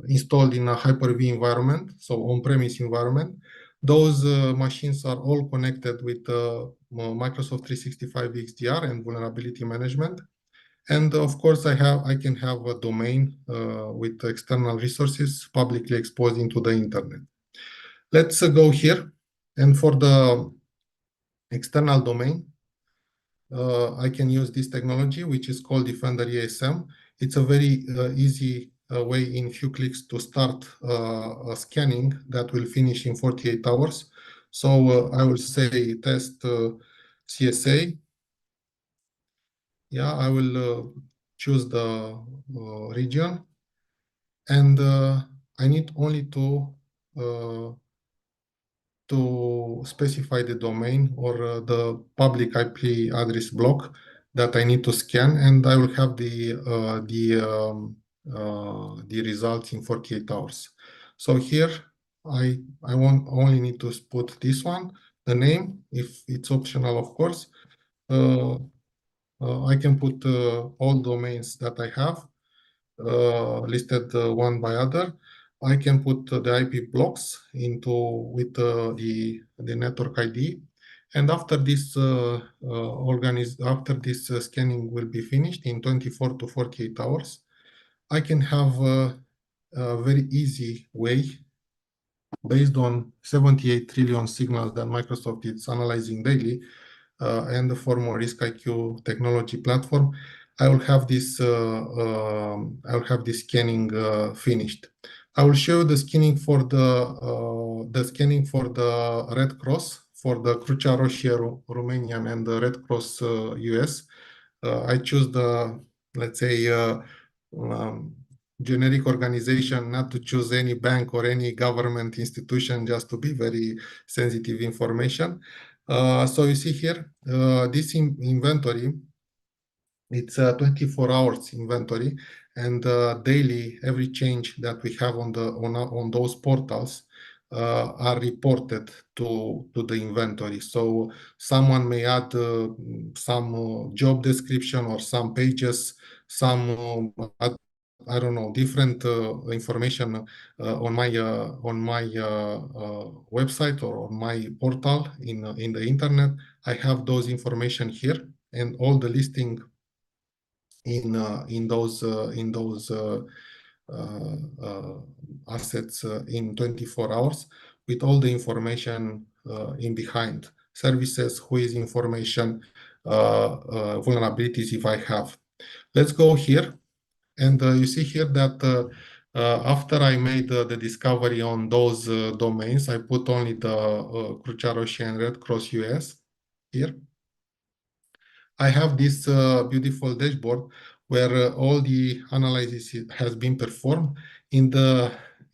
installed in a Hyper-V environment, so on-premise environment. Those machines are all connected with Microsoft 365 XDR and vulnerability management. And of course, I can have a domain with external resources publicly exposed into the internet. Let's go here. And for the external domain, I can use this technology, which is called Defender ESM. It's a very easy way in few clicks to start a scanning that will finish in 48 hours. So I will say test CSA. Yeah, I will choose the region, and I need only to specify the domain or the public IP address block that I need to scan, and I will have the results in 48 hours. So here I only need to put this one, the name, if it's optional, of course. I can put all domains that I have listed one by other. I can put the IP blocks with the network ID, and after this scanning will be finished in 24 to 48 hours, I can have a very easy way based on 78 trillion signals that Microsoft is analyzing daily and the former Risk IQ technology platform. I will have this scanning finished. I will show you the scanning for the Red Cross, for the Crucea Roșie Romanian and the Red Cross US. I choose the, let's say, generic organization, not to choose any bank or any government institution, just to be very sensitive information. So you see here, this inventory, it's a 24 hours inventory, and daily, every change that we have on those portals are reported to the inventory. So someone may add some job description or some pages, some I don't know, different information on my website or on my portal in the internet. I have those information here, and all the listing in those assets in 24 hours with all the information in behind services, who is information, vulnerabilities if I have. Let's go here. And you see here that after I made the discovery on those domains, I put only the Crucea Roșie and Red Cross US here. I have this beautiful dashboard where all the analysis has been performed. In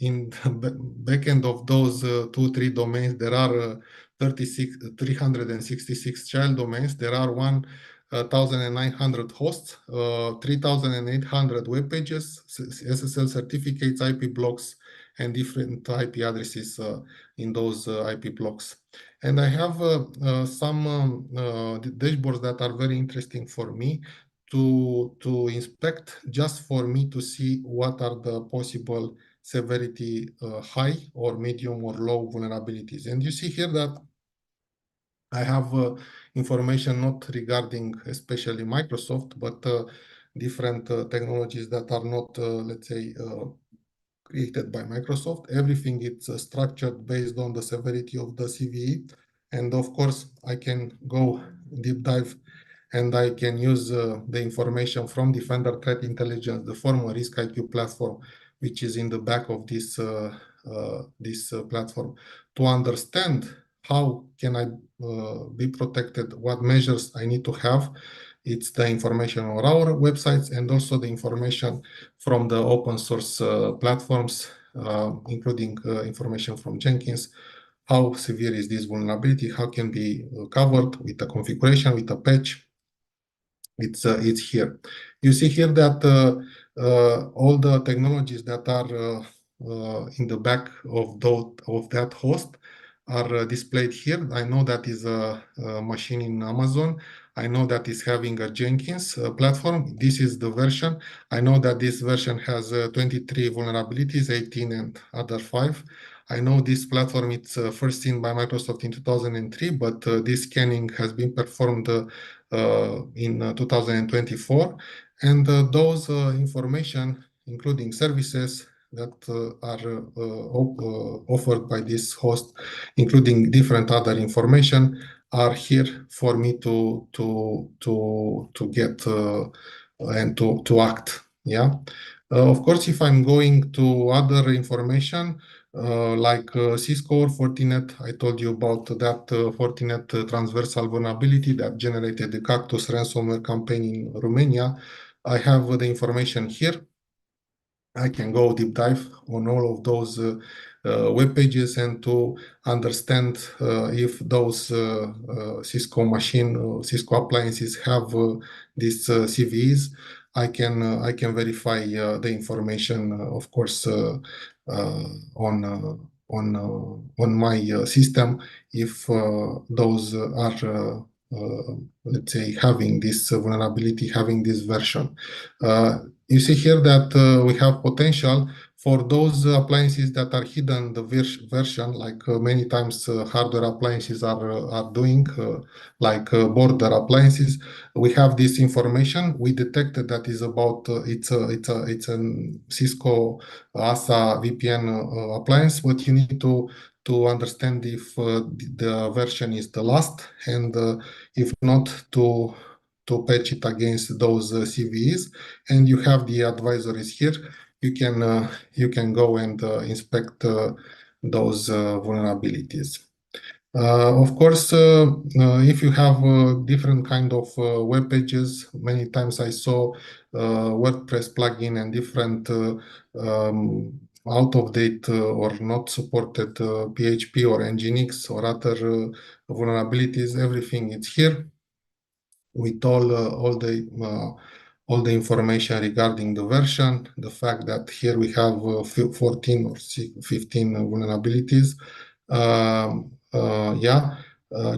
in the back end of those 2-3 domains, there are 366 child domains. There are 1,900 hosts, 3,800 web pages, SSL certificates, IP blocks, and different IP addresses in those IP blocks. And I have some dashboards that are very interesting for me to inspect, just for me to see what are the possible severity high or medium or low vulnerabilities. And you see here that I have information not regarding especially Microsoft, but different technologies that are not, let's say, created by Microsoft. Everything is structured based on the severity of the CVE. And of course, I can go deep dive and I can use the information from Defender Threat Intelligence, the former Risk IQ platform, which is in the back of this, platform, to understand how can I be protected, what measures I need to have. It's the information on our websites and also the information from the open source platforms, including information from Jenkins. How severe is this vulnerability? How can be covered with a configuration, with a patch? It's here. You see here that all the technologies that are in the back of that host are displayed here. I know that is a machine in Amazon. I know that is having a Jenkins platform. This is the version. I know that this version has 23 vulnerabilities, 18 and other 5. I know this platform, it's first seen by Microsoft in 2003, but this scanning has been performed in 2024. And those information, including services that are offered by this host, including different other information, are here for me to get and to act. Yeah. Of course, if I'm going to other information, like Cisco or Fortinet, I told you about that Fortinet transversal vulnerability that generated the Cactus ransomware campaign in Romania. I have the information here. I can go deep dive on all of those web pages and to understand if those Cisco Cisco appliances have these CVEs. I can verify the information, of course, on my system if those are let's say having this vulnerability, having this version. You see here that we have potential for those appliances that are hidden the version, like many times hardware appliances are doing, like border appliances. We have this information. We detected that is about it's a Cisco ASA VPN appliance, but you need to understand if the version is the last, and if not, to patch it against those CVEs. And you have the advisories here. You can go and inspect those vulnerabilities. Of course, if you have different kind of web pages, many times I saw WordPress plugin and different out of date or not supported PHP or Nginx or other vulnerabilities. Everything is here with all the information regarding the version, the fact that here we have 14 or 15 vulnerabilities. Yeah,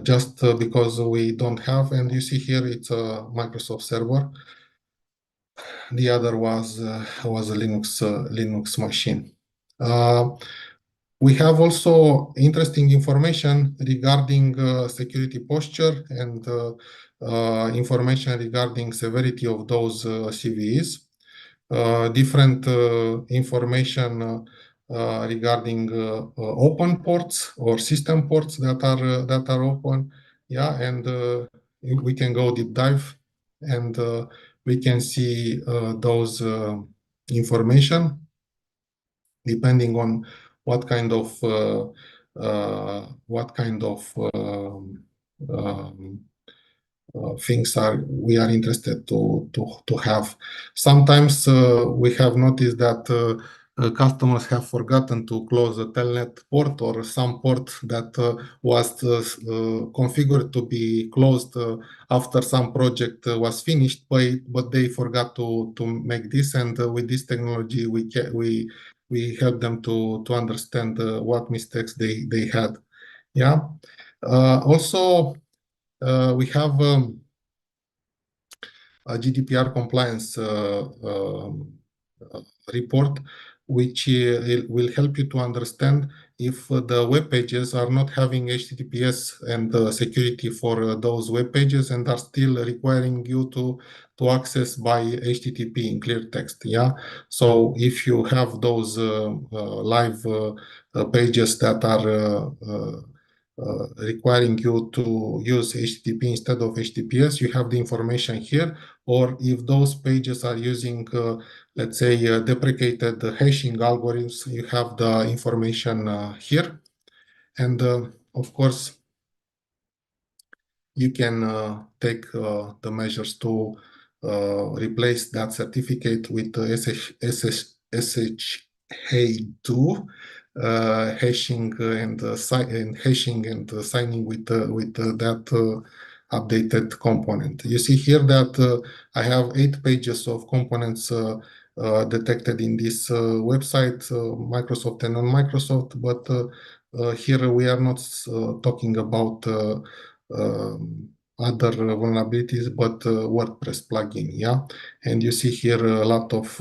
just because we don't have, and you see here it's a Microsoft server. The other was a Linux machine. We have also interesting information regarding security posture and information regarding severity of those CVEs. Different information regarding open ports or system ports that are open. Yeah, and we can go deep dive and we can see those information depending on what kind of things we are interested to have. Sometimes we have noticed that customers have forgotten to close a telnet port or some port that was configured to be closed after some project was finished, but they forgot to make this. And with this technology, we help them to understand what mistakes they had. Yeah. Also, we have a GDPR compliance report, which will help you to understand if the web pages are not having HTTPS and security for those web pages and are still requiring you to access by HTTP in clear text. Yeah. So if you have those live pages that are requiring you to use HTTP instead of HTTPS, you have the information here. Or if those pages are using, let's say, deprecated hashing algorithms, you have the information here. And of course, you can take the measures to replace that certificate with SSH2 hashing and hashing and signing with that updated component. You see here that I have 8 pages of components detected in this website, Microsoft and non-Microsoft, but here we are not talking about other vulnerabilities, but WordPress plugin. Yeah, and you see here a lot of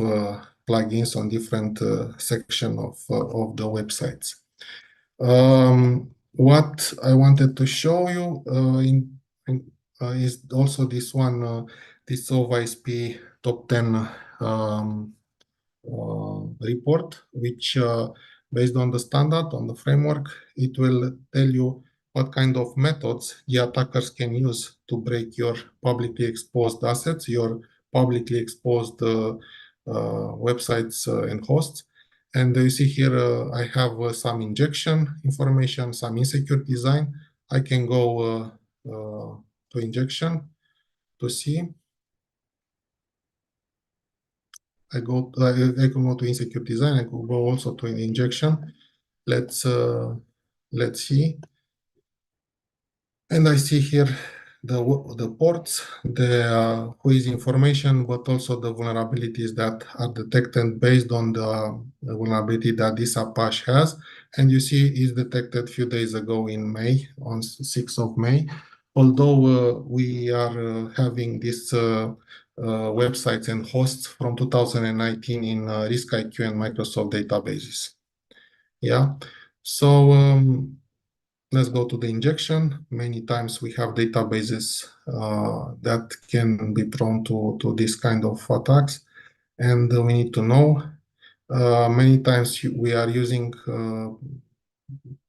plugins on different section of the websites. What I wanted to show you is also this one, this OVISP top 10 report, which based on the standard, on the framework, it will tell you what kind of methods the attackers can use to break your publicly exposed assets, your publicly exposed websites and hosts. And you see here, I have some injection information, some insecure design. I can go to injection to see. I can go to insecure design. I could go also to an injection. Let's see. And I see here the ports, the whois information, but also the vulnerabilities that are detected based on the vulnerability that this Apache has. And you see it's detected a few days ago in May, on 6th of May. Although we are having these websites and hosts from 2019 in RiskIQ and Microsoft databases. Yeah, so let's go to the injection. Many times we have databases that can be prone to this kind of attacks, and we need to know. Many times we are using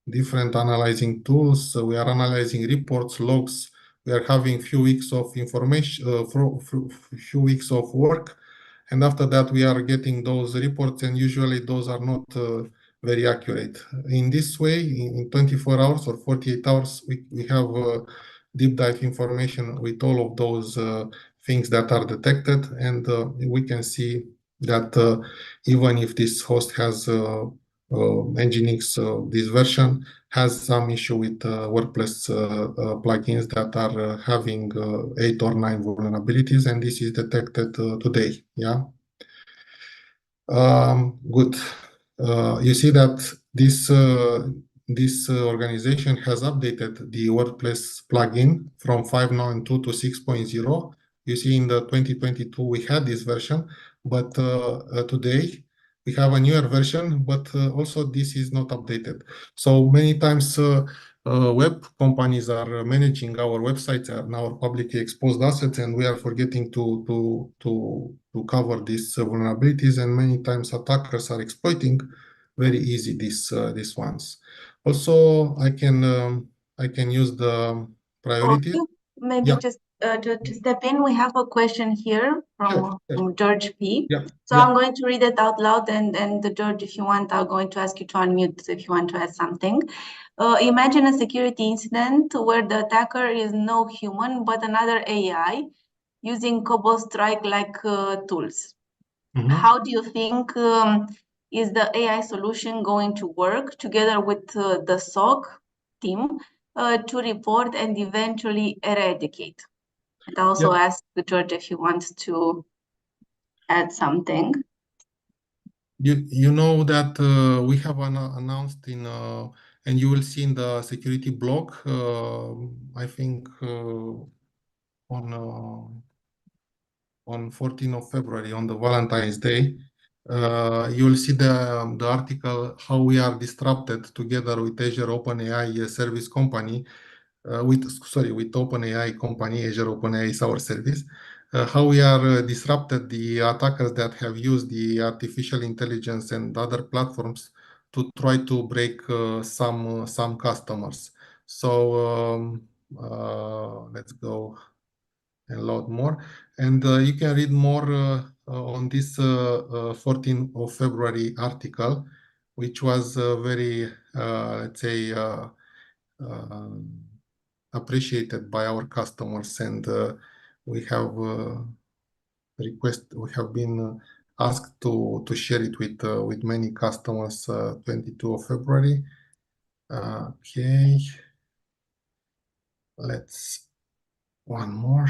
different analyzing tools. So we are analyzing reports, logs. We are having few weeks of information, few weeks of work, and after that we are getting those reports, and usually those are not very accurate. In this way, in 24 hours or 48 hours, we have deep dive information with all of those things that are detected, and we can see that even if this host has Nginx, this version has some issue with WordPress plugins that are having 8 or 9 vulnerabilities, and this is detected today. Yeah. Good. You see that this organization has updated the WordPress plugin from 5.9.2 to 6.0. You see in the 2022 we had this version, but today we have a newer version, but also this is not updated. So many times web companies are managing our websites and our publicly exposed assets, and we are forgetting to cover these vulnerabilities, and many times attackers are exploiting very easy these ones. Also, I can use the priority. Maybe Yeah. just to step in, we have a question here from George P. Yeah. So I'm going to read it out loud, and George, if you want, I'm going to ask you to unmute if you want to add something. Imagine a security incident where the attacker is no human, but another AI using COBOL Strike-like tools. Mm-hmm. How do you think is the AI solution going to work together with the SOC team to report and eventually eradicate? And also ask George if he wants to add something. You know that we have announced in and you will see in the security blog, I think on 14th of February, on the Valentine's Day, you will see the article how we are disrupted together with Azure OpenAI service company, with OpenAI company. Azure OpenAI is our service. How we are disrupted the attackers that have used the artificial intelligence and other platforms to try to break some customers. So let's go and load more. And you can read more on this 14th of February article, which was very, let's say, appreciated by our customers. And we have we have been asked to share it with many customers 22 of February. Okay, let's one more.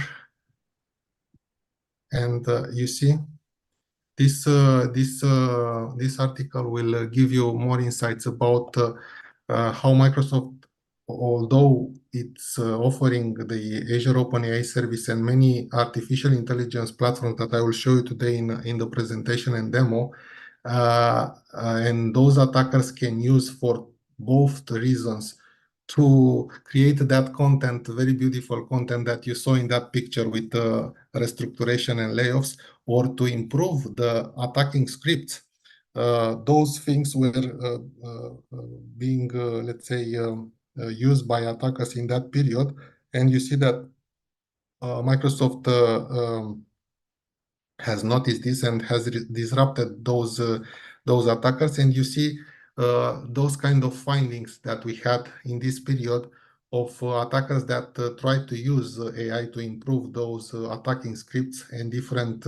And you see, this article will give you more insights about how Microsoft, although it's offering the Azure OpenAI service and many artificial intelligence platforms that I will show you today in the presentation and demo, and those attackers can use for both the reasons to create that content, very beautiful content that you saw in that picture with restructuration and layoffs, or to improve the attacking scripts. Those things were being, let's say, used by attackers in that period. And you see that Microsoft has noticed this and has disrupted those attackers. And you see those kind of findings that we had in this period of attackers that tried to use AI to improve those attacking scripts and different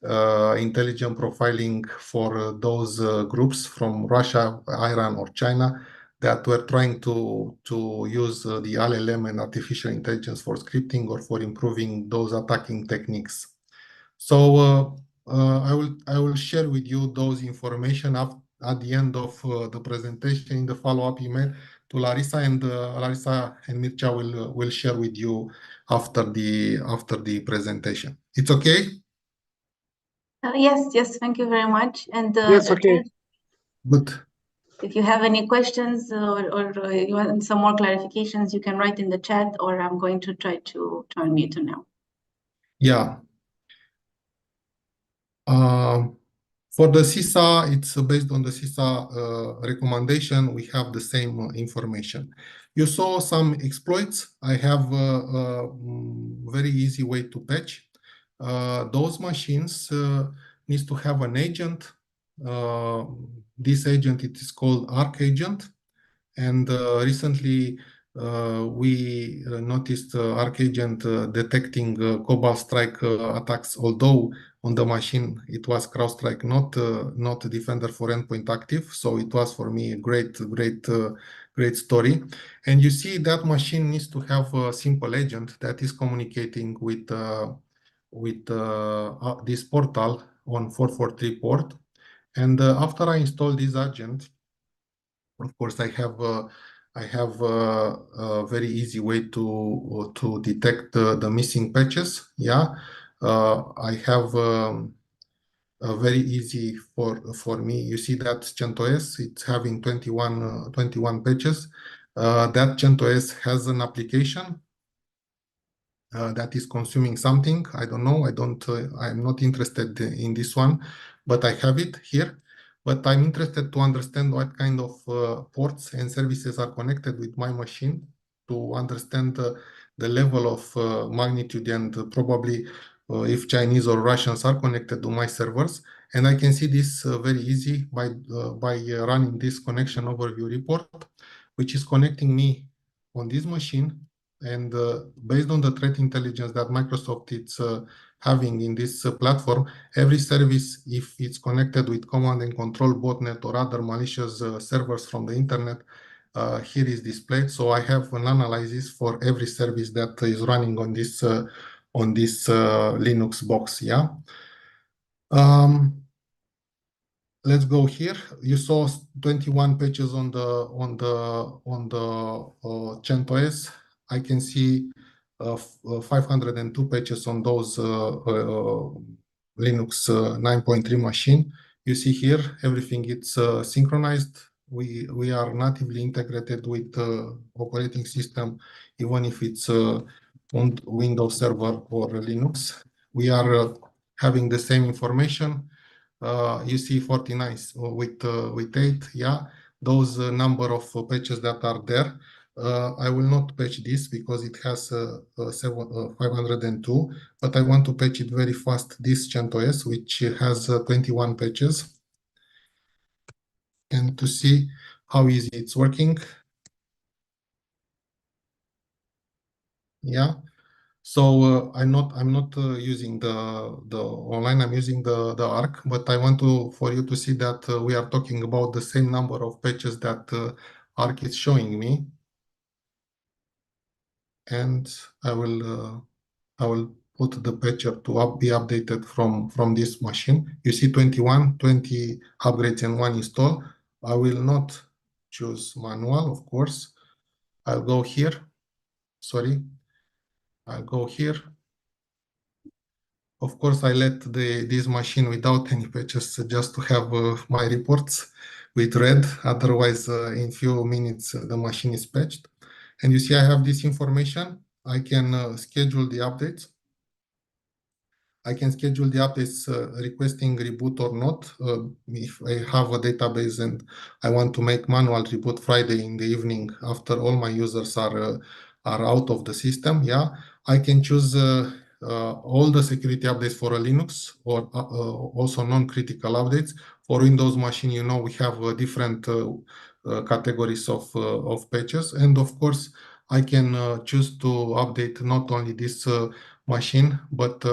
intelligent profiling for those groups from Russia, Iran, or China that were trying to use the LLM and artificial intelligence for scripting or for improving those attacking techniques. So I will share with you those information at the end of the presentation in the follow-up email to Larissa, and Larissa and Mircea will share with you after the presentation. It's okay? Yes, thank you very much. And Yes, okay. Good. If you have any questions or you want some more clarifications, you can write in the chat, or I'm going to try to unmute now. Yeah. For the CSA, it's based on the CSA recommendation. We have the same information. You saw some exploits. I have a very easy way to patch. Those machines needs to have an agent. This agent, it is called Arc agent. And recently, we noticed Arc agent detecting Cobalt Strike attacks, although on the machine it was CrowdStrike, not Defender for Endpoint active. So it was for me a great story. And you see that machine needs to have a simple agent that is communicating with this portal on 443 port. And after I install this agent, of course, I have a very easy way to detect the missing patches. Yeah, I have a very easy for me. You see that CentOS, it's having 21 patches. That CentOS has an application that is consuming something. I don't know. I'm not interested in this one, but I have it here. But I'm interested to understand what kind of ports and services are connected with my machine to understand the level of magnitude and probably if Chinese or Russians are connected to my servers. And I can see this very easy by running this connection overview report, which is connecting me on this machine And based on the threat intelligence that Microsoft is having in this platform, every service, if it's connected with command and control botnet or other malicious servers from the internet, here is displayed. So I have an analysis for every service that is running on this Linux box. Yeah. Let's go here. You saw 21 pages on the CentOS. I can see 502 pages on those Linux 9.3 machine. You see here everything it's synchronized. We are natively integrated with operating system, even if it's on Windows Server or Linux. We are having the same information. You see 49 with 8, yeah, those number of patches that are there. I will not patch this because it has 502, but I want to patch it very fast, this CentOS, which has 21 patches. And to see how easy it's working. Yeah. So I'm not using the online. I'm using the ARC, but I want for you to see that we are talking about the same number of patches that ARC is showing me, and I will put the patcher to be updated from this machine. You see 21, 20 upgrades and 1 install. I will not choose manual, of course. I'll go here. Sorry, I'll go here. Of course, I let this machine without any patches just to have my reports with red. Otherwise, in few minutes, the machine is patched. And you see, I have this information. I can schedule the updates. I can schedule the updates requesting reboot or not. If I have a database and I want to make manual reboot Friday in the evening after all my users are out of the system, yeah, I can choose all the security updates for a Linux or also non-critical updates. For Windows machine, you know, we have different categories of patches. And of course, I can choose to update not only this machine, but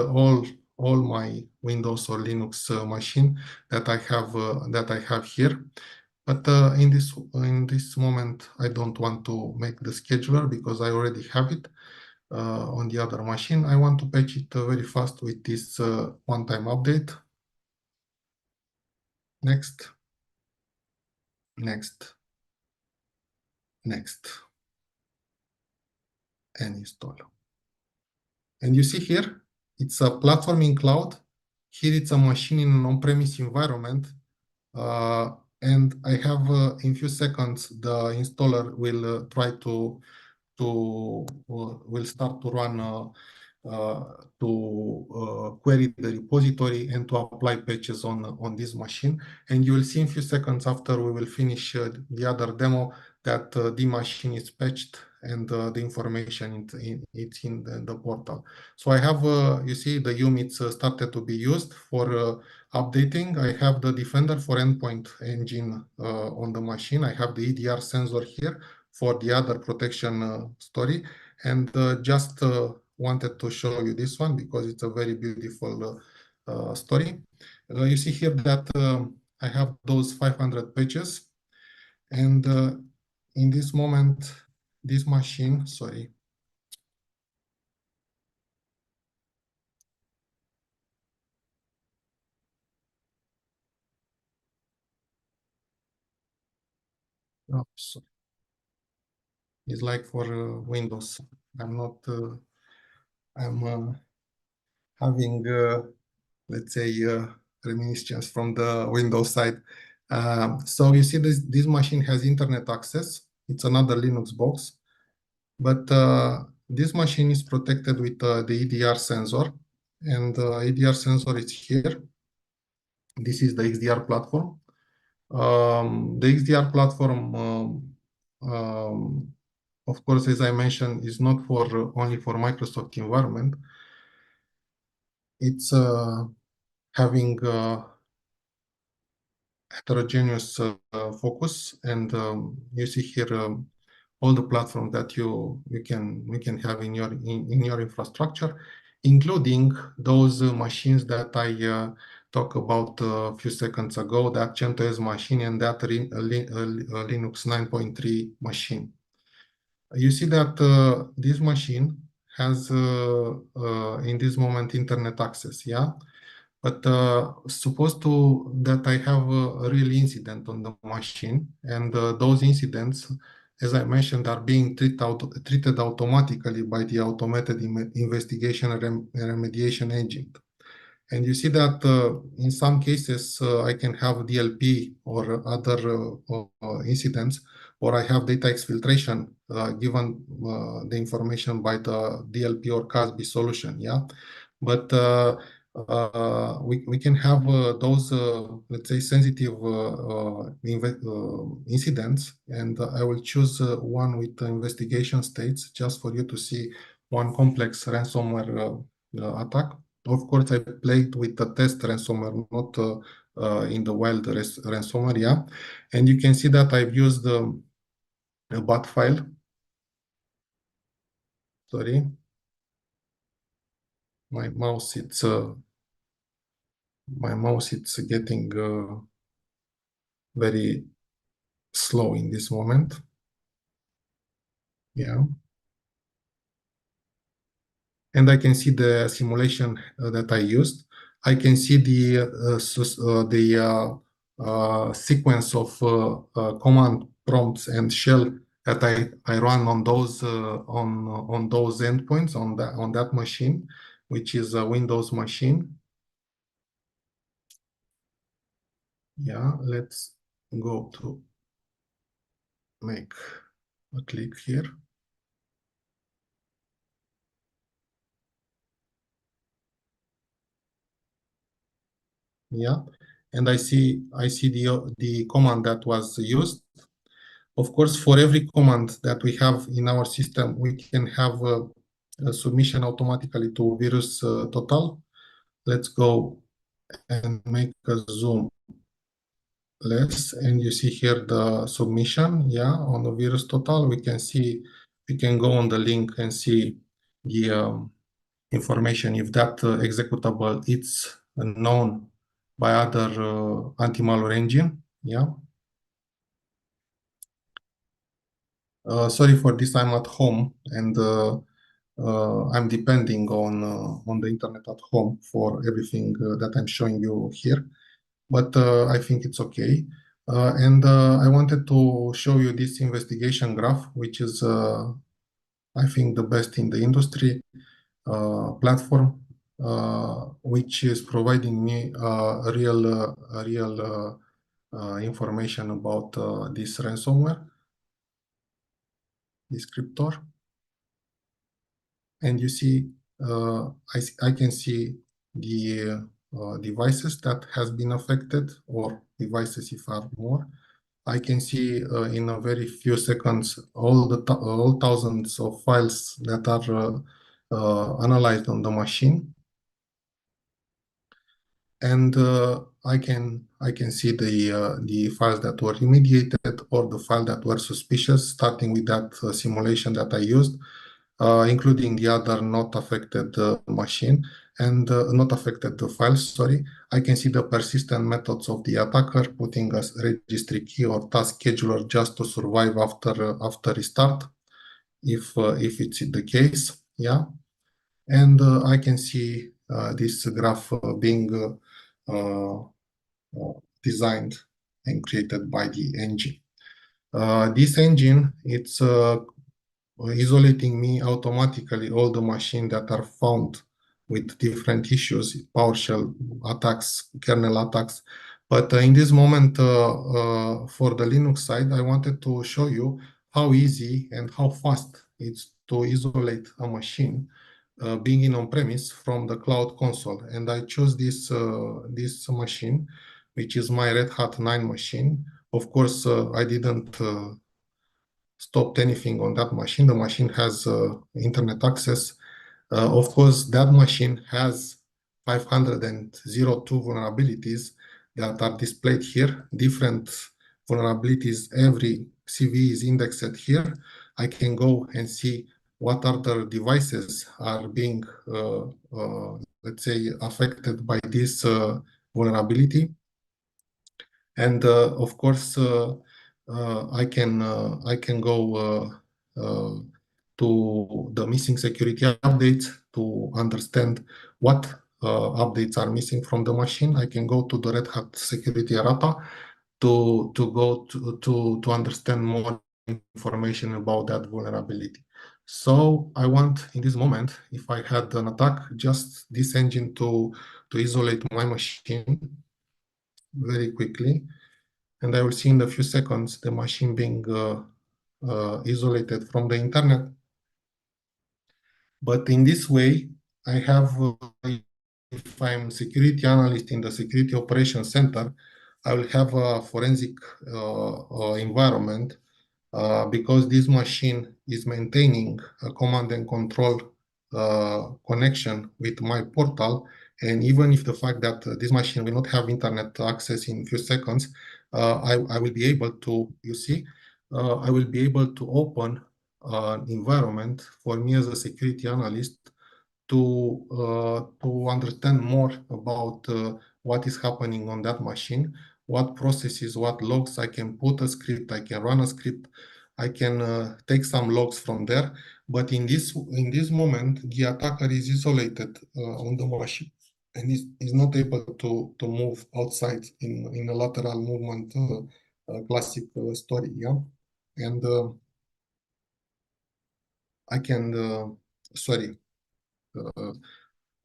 all my Windows or Linux machine that I have here. But in this moment, I don't want to make the scheduler because I already have it on the other machine. I want to patch it very fast with this one-time update. Next, next, next, and install. And you see here, it's a platform in cloud. Here it's a machine in an on-premise environment. And I have in few seconds, the installer will try to will start to run to query the repository and to apply patches on this machine. And you will see in a few seconds after we will finish the other demo that the machine is patched and the information it's in the portal. So I have, you see, the units started to be used for updating. I have the Defender for Endpoint engine on the machine. I have the EDR sensor here for the other protection story. And just wanted to show you this one because it's a very beautiful story. You see here that I have those 500 pages. And in this moment, this machine, sorry. Oh, sorry. It's like for Windows. I'm not, I'm having, let's say, reminiscence from the Windows side. So you see this machine has internet access. It's another Linux box. But this machine is protected with the EDR sensor, and the EDR sensor is here. This is the XDR platform. The XDR platform, of course, as I mentioned, is not for only for Microsoft environment. It's having heterogeneous focus, and you see here all the platforms that you can have in your infrastructure, including those machines that I talked about a few seconds ago, that CentOS machine and that Linux 9.3 machine. You see that this machine has in this moment internet access, yeah? But suppose that I have a real incident on the machine, and those incidents, as I mentioned, are being treated automatically by the automated investigation and remediation agent. And you see that in some cases, I can have DLP or other incidents, or I have data exfiltration given the information by the DLP or CASB solution, yeah? But we can have those, let's say, sensitive incidents, and I will choose one with the investigation states just for you to see one complex ransomware attack. Of course, I played with the test ransomware, not in the wild ransomware, yeah. And you can see that I've used a bat file. Sorry, my mouse it's getting very slow in this moment. Yeah. And I can see the simulation that I used. I can see the sequence of command prompts and shell that I run on those on those endpoints on that machine, which is a Windows machine. Yeah, let's go to make a click here. Yeah, and I see the command that was used. Of course, for every command that we have in our system, we can have a submission automatically to virus total. Let's go and make a zoom less, and you see here the submission. Yeah, on the virus total, we can go on the link and see the information if that executable is known by other anti-malware engine. Yeah. Sorry for this, I'm at home and I'm depending on the internet at home for everything that I'm showing you here, but I think it's okay. And I wanted to show you this investigation graph, which is, I think, the best in the industry platform, which is providing me real information about this ransomware descriptor. And you see, I can see the devices that has been affected, or devices if are more. I can see in a very few seconds all thousands of files that are analyzed on the machine, and I can see the files that were remediated or the files that were suspicious, starting with that simulation that I used. Including the other not affected machine and not affected files, sorry. I can see the persistent methods of the attacker, putting a registry key or task scheduler just to survive after restart, if it's the case, yeah. And I can see this graph being designed and created by the engine. This engine, it's isolating me automatically all the machines that are found with different issues, PowerShell attacks, kernel attacks. But in this moment, for the Linux side, I wanted to show you how easy and how fast it's to isolate a machine being in on-premise from the cloud console. And I chose this machine, which is my Red Hat 9 machine. Of course, I didn't stopped anything on that machine. The machine has internet access. Of course, that machine has 502 vulnerabilities that are displayed here. Different vulnerabilities, every CV is indexed here. I can go and see what other devices are being, let's say, affected by this vulnerability. And of course, I can go to the missing security updates to understand what updates are missing from the machine. I can go to the Red Hat security errata to understand more information about that vulnerability. So I want, in this moment, if I had an attack, just this engine to isolate my machine very quickly, and I will see in a few seconds the machine being isolated from the internet. But in this way, I have, if I'm security analyst in the security operations center, I will have a forensic environment because this machine is maintaining a command and control connection with my portal. And even if the fact that this machine will not have internet access in a few seconds, I will be able to, you see, I will be able to open an environment for me as a security analyst to understand more about what is happening on that machine, what processes, what logs. I can put a script, I can run a script, I can take some logs from there. But in this moment, the attacker is isolated on the machine and is not able to move outside in a lateral movement, classic story, yeah. And I can, sorry.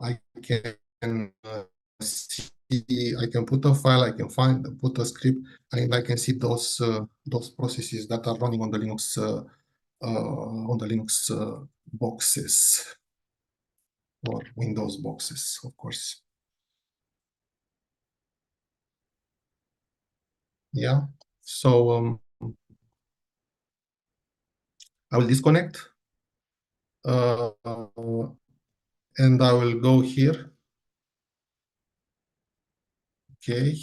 I can see, I can put a file, I can put a script, and I can see those processes that are running on the Linux boxes or Windows boxes, of course. Yeah. So I will disconnect, and I will go here. Okay.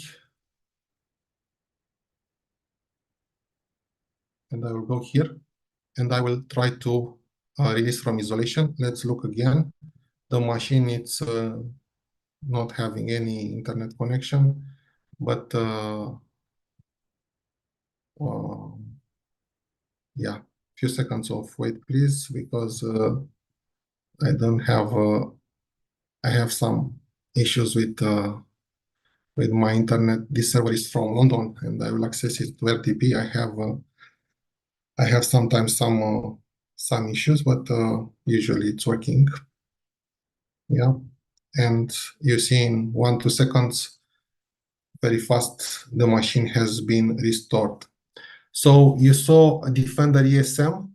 And I will go here, and I will try to release from isolation. Let's look again. The machine is not having any internet connection, but yeah, few seconds of wait, please, because I don't have. I have some issues with my internet. This server is from London, and I will access it to RTP. I have sometimes some issues, but usually it's working. Yeah, and you see in 1-2 seconds, very fast, the machine has been restored. So you saw a Defender ESM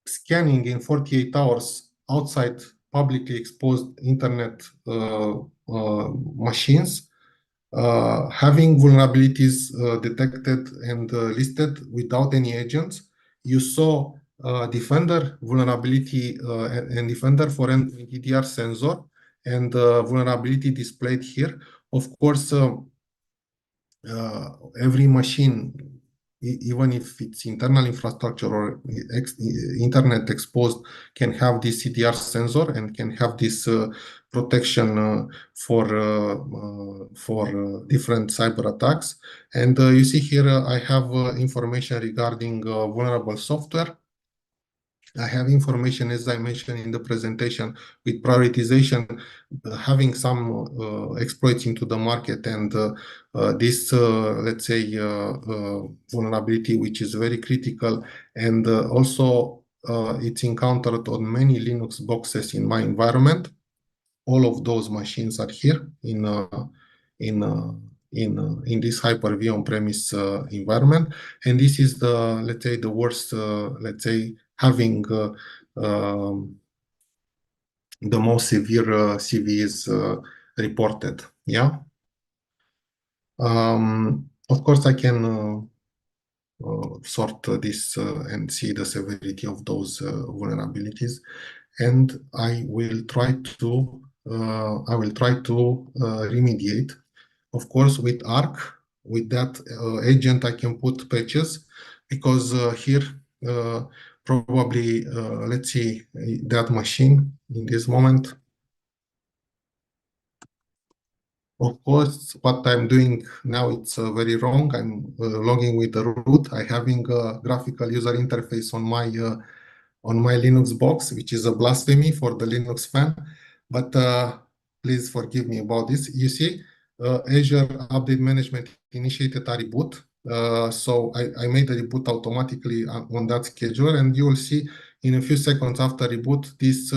scanning in 48 hours outside publicly exposed internet machines, having vulnerabilities detected and listed without any agents. You saw Defender vulnerability and Defender for an EDR sensor and vulnerability displayed here. Of course, every machine, even if it's internal infrastructure or internet exposed, can have this CDR sensor and can have this protection for different cyber attacks. And you see here, I have information regarding vulnerable software. I have information, as I mentioned in the presentation, with prioritization, having some exploits into the market, and this, let's say, vulnerability, which is very critical, and also it's encountered on many Linux boxes in my environment. All of those machines are here in this Hyper-V on-premise environment, and this is the, let's say, the worst, let's say, having the most severe CVEs reported. Yeah. Of course, I can sort this and see the severity of those vulnerabilities, and I will try to remediate. Of course, with ARC, with that agent, I can put patches, because here probably, let's see that machine in this moment. Of course, what I'm doing now, it's very wrong. I'm logging with the root. I having a graphical user interface on my Linux box, which is a blasphemy for the Linux fan. But please forgive me about this. You see, Azure Update Management initiated a reboot. So I made a reboot automatically on that schedule, and you will see in a few seconds after reboot, this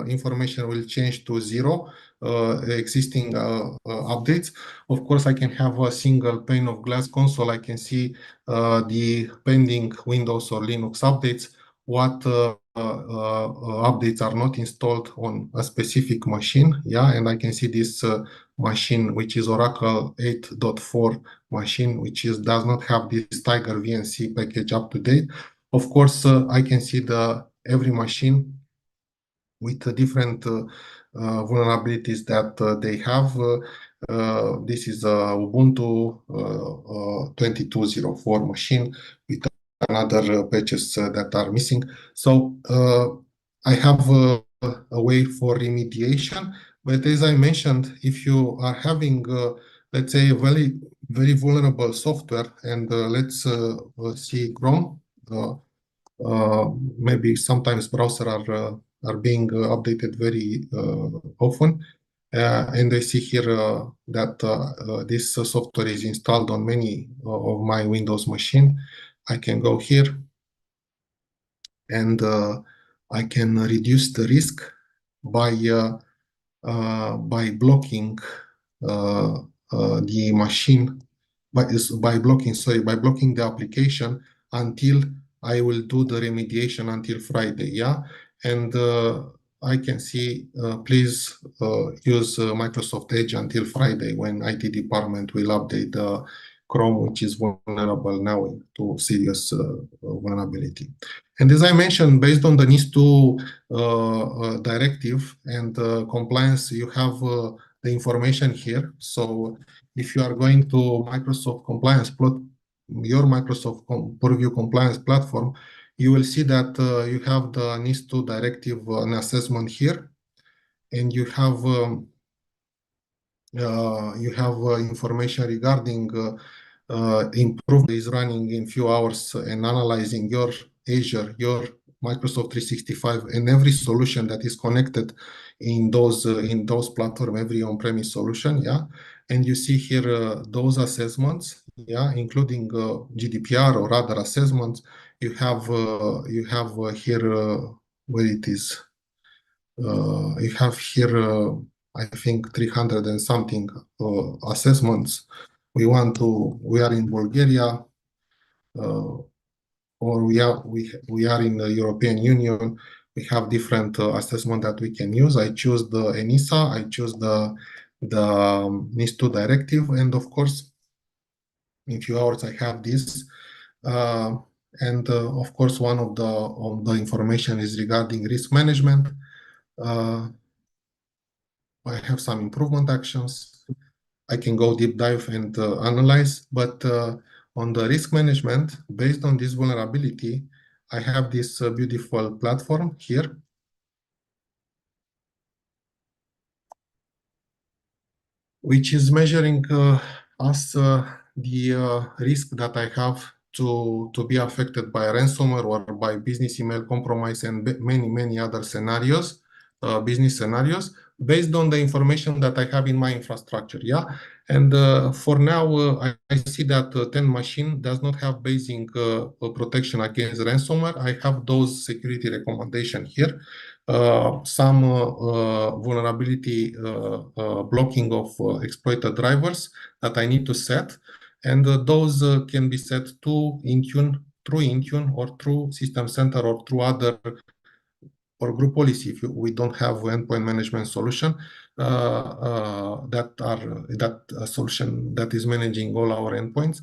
information will change to 0. Existing updates. Of course, I can have a single pane of glass console. I can see the pending Windows or Linux updates, what updates are not installed on a specific machine. Yeah, and I can see this machine, which is Oracle 8.4 machine, which does not have this Tiger VNC package up to date. Of course, I can see every machine with the different vulnerabilities that they have. This is Ubuntu 22.04 machine with another patches that are missing. So I have a way for remediation. But as I mentioned, if you are having, let's say, a very vulnerable software, and let's see Chrome, maybe sometimes browsers are being updated very often. And I see here that this software is installed on many of my Windows machine. I can go here and I can reduce the risk by blocking the machine, by blocking the application until I will do the remediation until Friday. Yeah, and I can see please use Microsoft Edge until Friday, when IT department will update Chrome, which is vulnerable now to serious vulnerability. And as I mentioned, based on the NIS2 directive and compliance, you have the information here. So if you are going to Microsoft compliance your Microsoft Purview compliance platform, you will see that you have the NIS2 directive and assessment here, and you have information regarding improvement is running in few hours and analyzing your Azure, your Microsoft 365, and every solution that is connected in those platforms, every on-premise solution. Yeah, and you see here those assessments. Yeah, including GDPR or other assessments. You have here where it is. You have here, I think, 300 and something assessments. We are in Bulgaria, or we are in the European Union. We have different assessment that we can use. I choose the ENISA, I choose the NIS2 directive, and of course, in few hours I have this. And of course, one of the information is regarding risk management. I have some improvement actions. I can go deep dive and analyze, but on the risk management, based on this vulnerability, I have this beautiful platform here, which is measuring us the risk that I have to be affected by ransomware or by business email compromise and many other scenarios, business scenarios, based on the information that I have in my infrastructure. Yeah, and for now, I see that 10 machine does not have basic protection against ransomware. I have those security recommendation here. Some vulnerability blocking of exploited drivers that I need to set, and those can be set to Intune, through Intune, or through System Center, or through other, or group policy. If we don't have endpoint management solution, that solution that is managing all our endpoints,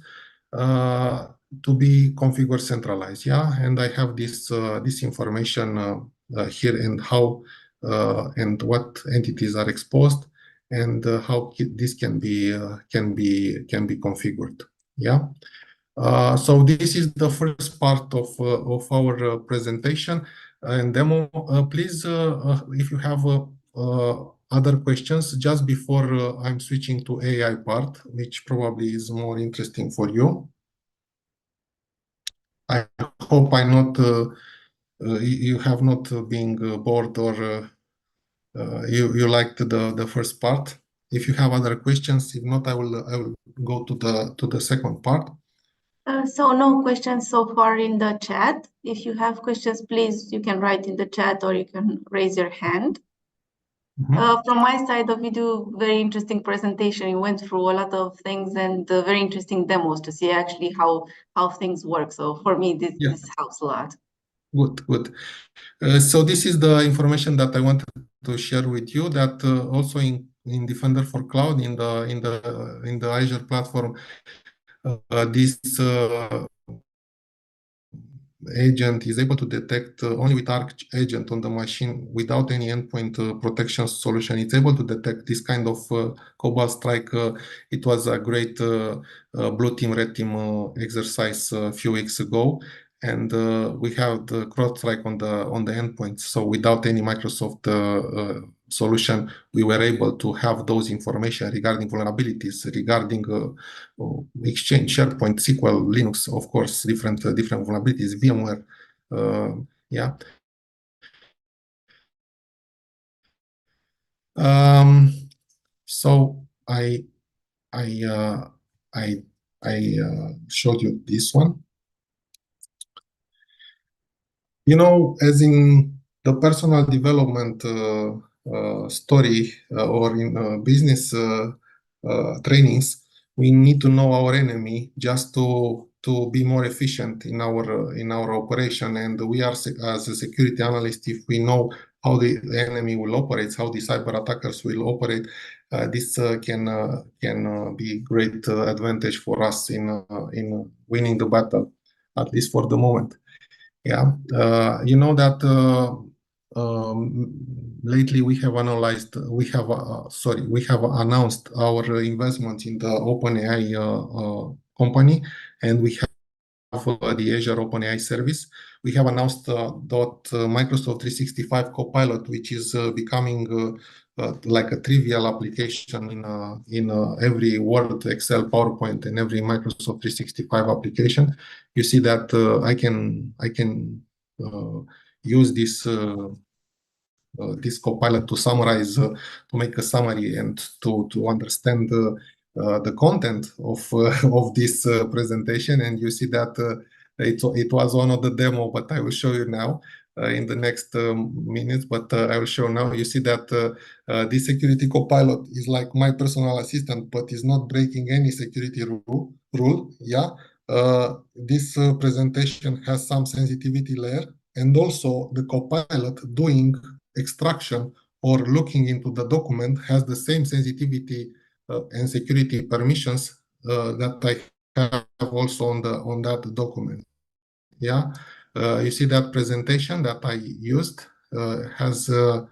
to be configured centralized. Yeah, and I have this information here, and how and what entities are exposed, and how this can be configured. Yeah. So this is the first part of our presentation and demo. Please, if you have other questions, just before I'm switching to AI part, which probably is more interesting for you. I hope you have not been bored or you liked the first part. If you have other questions, if not, I will go to the second part. So no questions so far in the chat. If you have questions, please, you can write in the chat or you can raise your hand. From my side, the video, very interesting presentation. You went through a lot of things and very interesting demos to see actually how things work. So for me, this helps a lot. Good. So this is the information that I wanted to share with you. That also in Defender for Cloud in the Azure platform, this agent is able to detect only with Arc agent on the machine without any endpoint protection solution. It's able to detect this kind of Cobalt Strike. It was a great blue team, red team exercise a few weeks ago. And we have the CrowdStrike on the endpoint. So without any Microsoft solution, we were able to have those information regarding vulnerabilities, regarding Exchange, SharePoint, SQL, Linux, of course, different vulnerabilities, VMware, yeah. So I showed you this one. You know, as in the personal development story or in business trainings, we need to know our enemy just to be more efficient in our operation. And we are, as a security analyst, if we know how the enemy will operate, how the cyber attackers will operate, this can be great advantage for us in winning the battle, at least for the moment. Yeah, you know that lately we have announced our investment in the OpenAI company, and we have the Azure OpenAI service. We have announced Microsoft 365 Copilot, which is becoming like a trivial application in every Word, Excel, PowerPoint, and every Microsoft 365 application. You see that I can use this Copilot to summarize, to make a summary, and to understand the content of this presentation. And you see that it was one of the demo, but I will show you now in the next minutes. But I will show now. You see that this security Copilot is like my personal assistant, but is not breaking any security rule. Yeah. This presentation has some sensitivity layer, and also the Copilot doing extraction or looking into the document has the same sensitivity and security permissions that I have also on that document. Yeah, you see that presentation that I used has a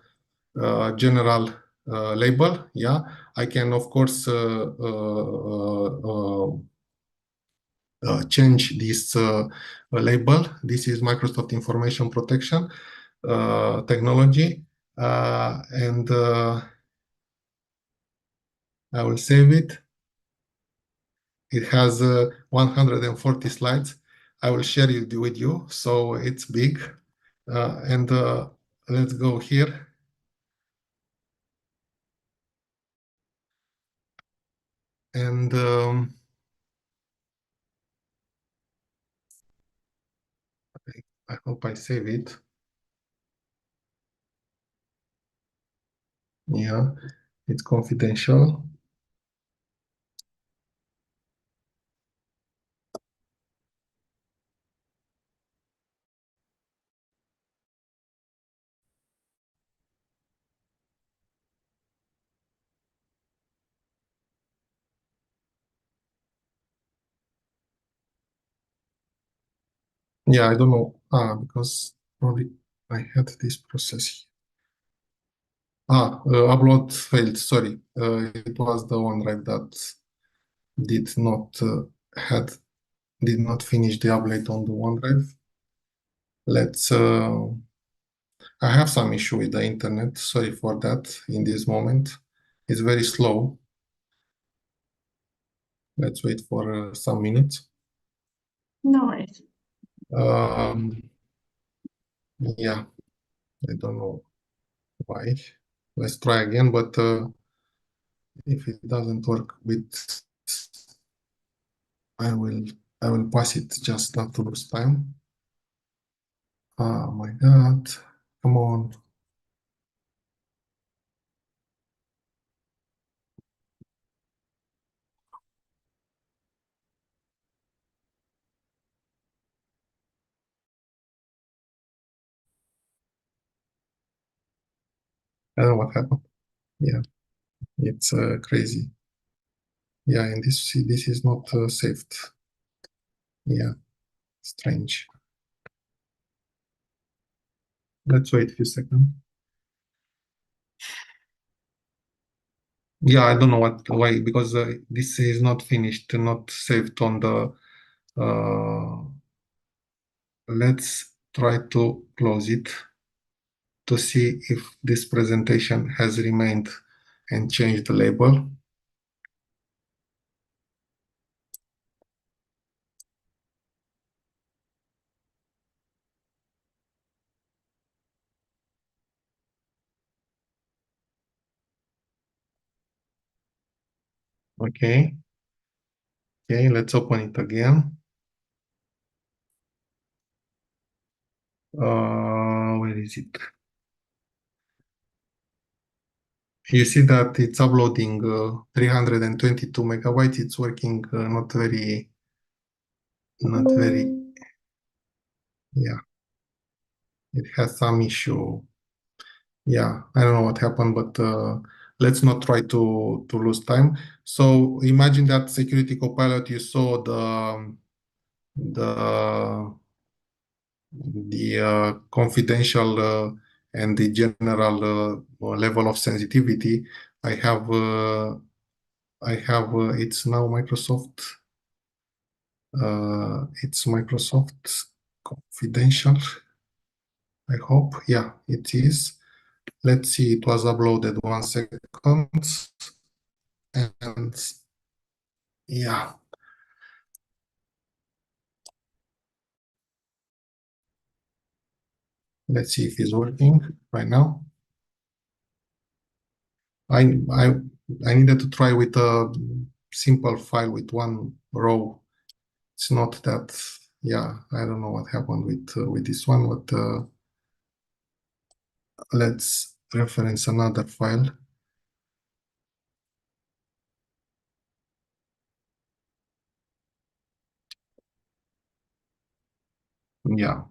general label. Yeah, I can of course change this label. This is Microsoft Information Protection technology, and I will save it. It has 140 slides. I will share it with you, so it's big. And let's go here. And I hope I save it. Yeah, it's confidential. Yeah, I don't know. Because probably I had this process. Upload failed. Sorry, it was the OneDrive that did not had did not finish the update on the OneDrive. I have some issue with the internet. Sorry for that in this moment. It's very slow. Let's wait for some minutes. No worries. Yeah, I don't know why. Let's try again, but if it doesn't work I will pass it just not to lose time. Oh my God, come on. I don't know what happened. Yeah, it's crazy. Yeah, and this is not saved. Yeah, strange. Let's wait a few seconds. Yeah, I don't know why, because this is not finished, not saved on the. Let's try to close it to see if this presentation has remained and changed the label. Okay. Okay, let's open it again. Where is it? You see that it's uploading 322 megabytes. It's working not very, yeah, it has some issue. Yeah, I don't know what happened, but let's not try to lose time. So imagine that security copilot, you saw the confidential and the general level of sensitivity. I have it's now it's Microsoft confidential. I hope, yeah, it is. Let's see, it was uploaded 1 second, and yeah. Let's see if it's working right now. I needed to try with a simple file with one row. It's not that, yeah, I don't know what happened with this one, but let's reference another file. Yeah.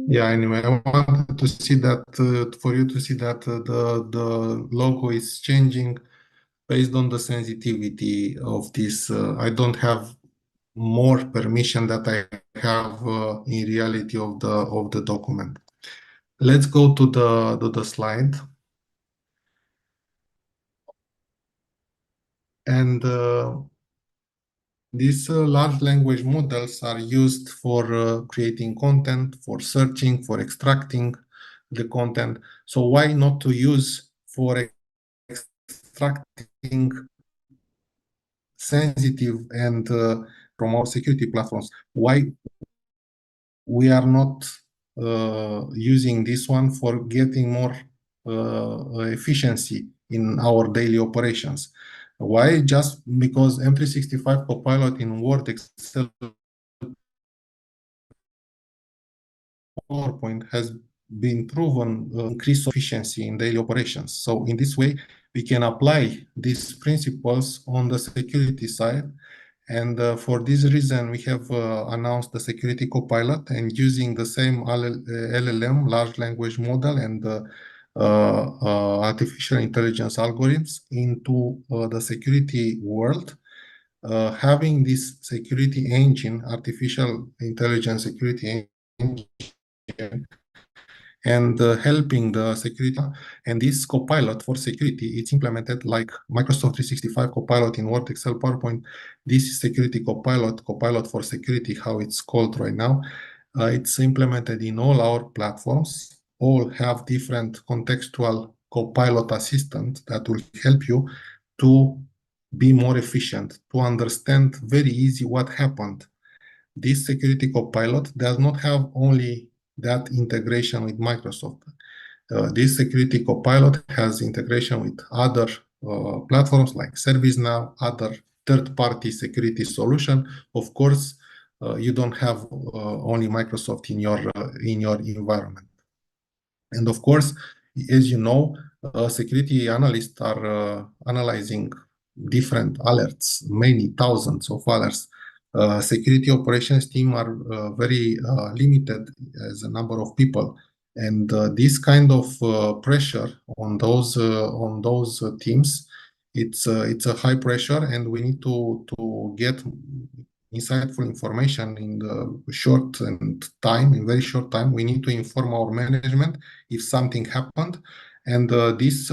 Yeah, anyway, I wanted to see that for you to see that the logo is changing based on the sensitivity of this. I don't have more permission that I have in reality of the document. Let's go to the slide. And these large language models are used for creating content, for searching, for extracting the content. So why not to use for extracting sensitive and from our security platforms? Why we are not using this one for getting more efficiency in our daily operations? Why? Just because M365 Copilot in Word, Excel, PowerPoint has been proven increase efficiency in daily operations. So in this way, we can apply these principles on the security side. And for this reason, we have announced the Security Copilot, and using the same LLM, large language model, and artificial intelligence algorithms into the security world. Having this security engine, artificial intelligence security engine, and helping the security. And this Copilot for security, it's implemented like Microsoft 365 Copilot in Word, Excel, PowerPoint. This is Security Copilot, Copilot for security, how it's called right now. It's implemented in all our platforms. All have different contextual Copilot assistant that will help you to be more efficient, to understand very easy what happened. This Security Copilot does not have only that integration with Microsoft. This Security Copilot has integration with other platforms like ServiceNow, other third-party security solution. Of course, you don't have only Microsoft in your environment. And of course, as you know, security analysts are analyzing different alerts, many thousands of alerts. Security operations team are very limited as a number of people, and this kind of pressure on those teams, it's a high pressure, and we need to get insightful information in the short time, in very short time. We need to inform our management if something happened, and this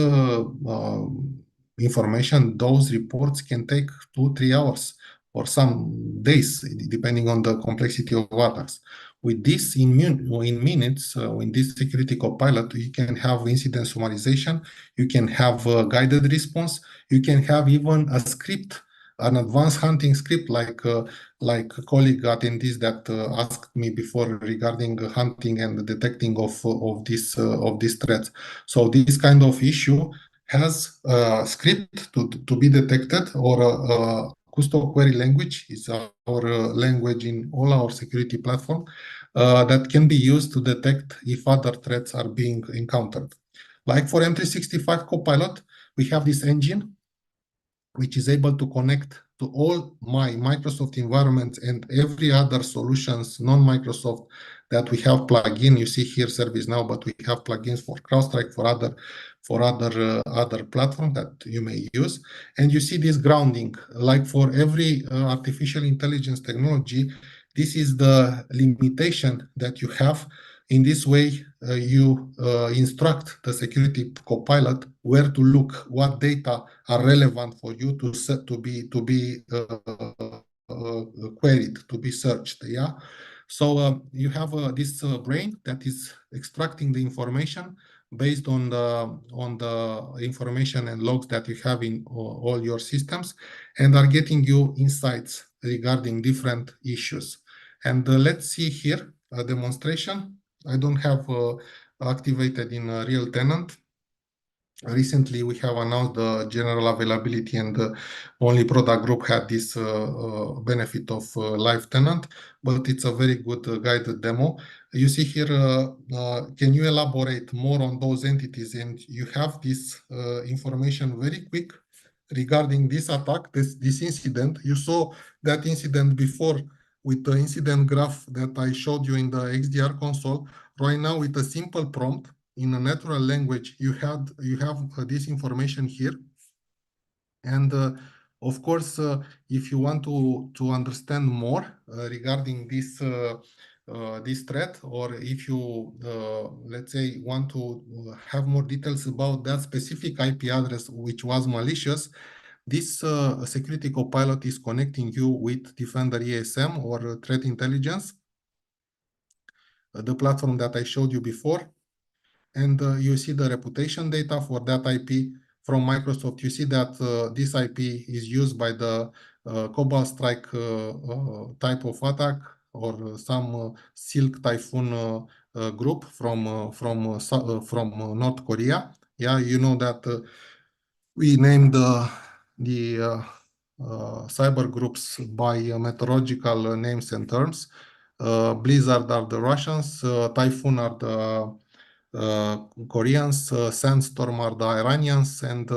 information, those reports can take 2-3 hours or some days, depending on the complexity of attacks. With this in minutes, in this Security Copilot, you can have incident summarization, you can have a guided response, you can have even a script, an advanced hunting script, like a colleague attendees that asked me before regarding hunting and detecting of this threat. So this kind of issue has a script to be detected, or a custom query language is our language in all our security platform that can be used to detect if other threats are being encountered. Like for M365 Copilot, we have this engine which is able to connect to all my Microsoft environments and every other solutions, non-Microsoft, that we have plugin. You see here ServiceNow, but we have plugins for CrowdStrike, for other platforms that you may use. And you see this grounding, like for every artificial intelligence technology, this is the limitation that you have. In this way, you instruct the Security Copilot where to look, what data are relevant for you to be queried, to be searched. Yeah. So you have this brain that is extracting the information based on the information and logs that you have in all your systems, and are getting you insights regarding different issues. And let's see here a demonstration. I don't have activated in a real tenant. Recently, we have announced the general availability, and only product group had this benefit of live tenant, but it's a very good guided demo. You see here, can you elaborate more on those entities? And you have this information very quick regarding this attack, this incident. You saw that incident before with the incident graph that I showed you in the XDR console. Right now, with a simple prompt in a natural language, you have this information here. And of course, if you want to understand more regarding this threat, or if you let's say want to have more details about that specific IP address which was malicious, this Security Copilot is connecting you with Defender ESM or Threat Intelligence, the platform that I showed you before. And you see the reputation data for that IP from Microsoft. You see that this IP is used by the Cobalt Strike type of attack, or some Silk Typhoon group from North Korea. Yeah, you know that we named the cyber groups by meteorological names and terms. Blizzard are the Russians, Typhoon are the Koreans, Sandstorm are the Iranians, and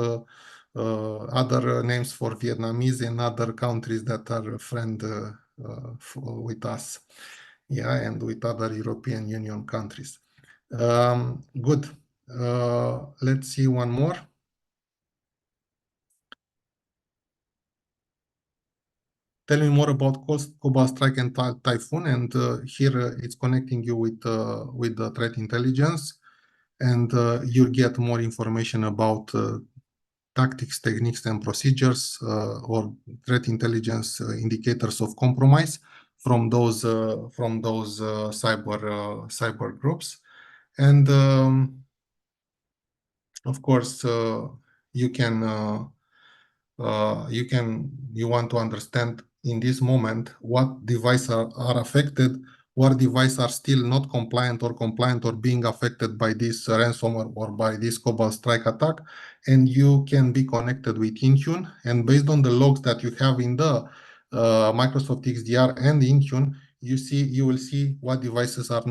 other names for Vietnamese and other countries that are friend with us. Yeah, and with other European Union countries. Good. Let's see one more. Tell me more about Cobalt Strike and Typhoon, and here it's connecting you with the threat intelligence. and you'll get more information about tactics, techniques, and procedures or threat intelligence indicators of compromise from those cyber groups. And of course, you want to understand in this moment what devices are affected, what devices are still not compliant or being affected by this ransomware or by this Cobalt Strike attack, and you can be connected with Intune, and based on the logs that you have in the Microsoft XDR and Intune, you will see what devices are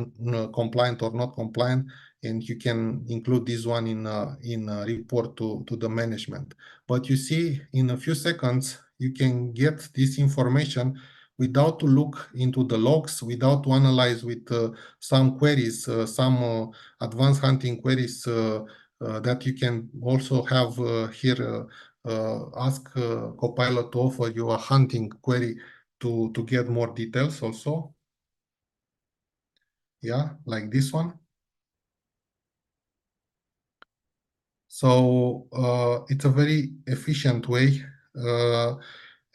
compliant or not compliant, and you can include this one in a report to the management. But you see, in a few seconds, you can get this information without to look into the logs, without to analyze with some queries, some advanced hunting queries that you can also have here. Ask Copilot to offer you a hunting query to get more details also. Yeah, like this one. So it's a very efficient way.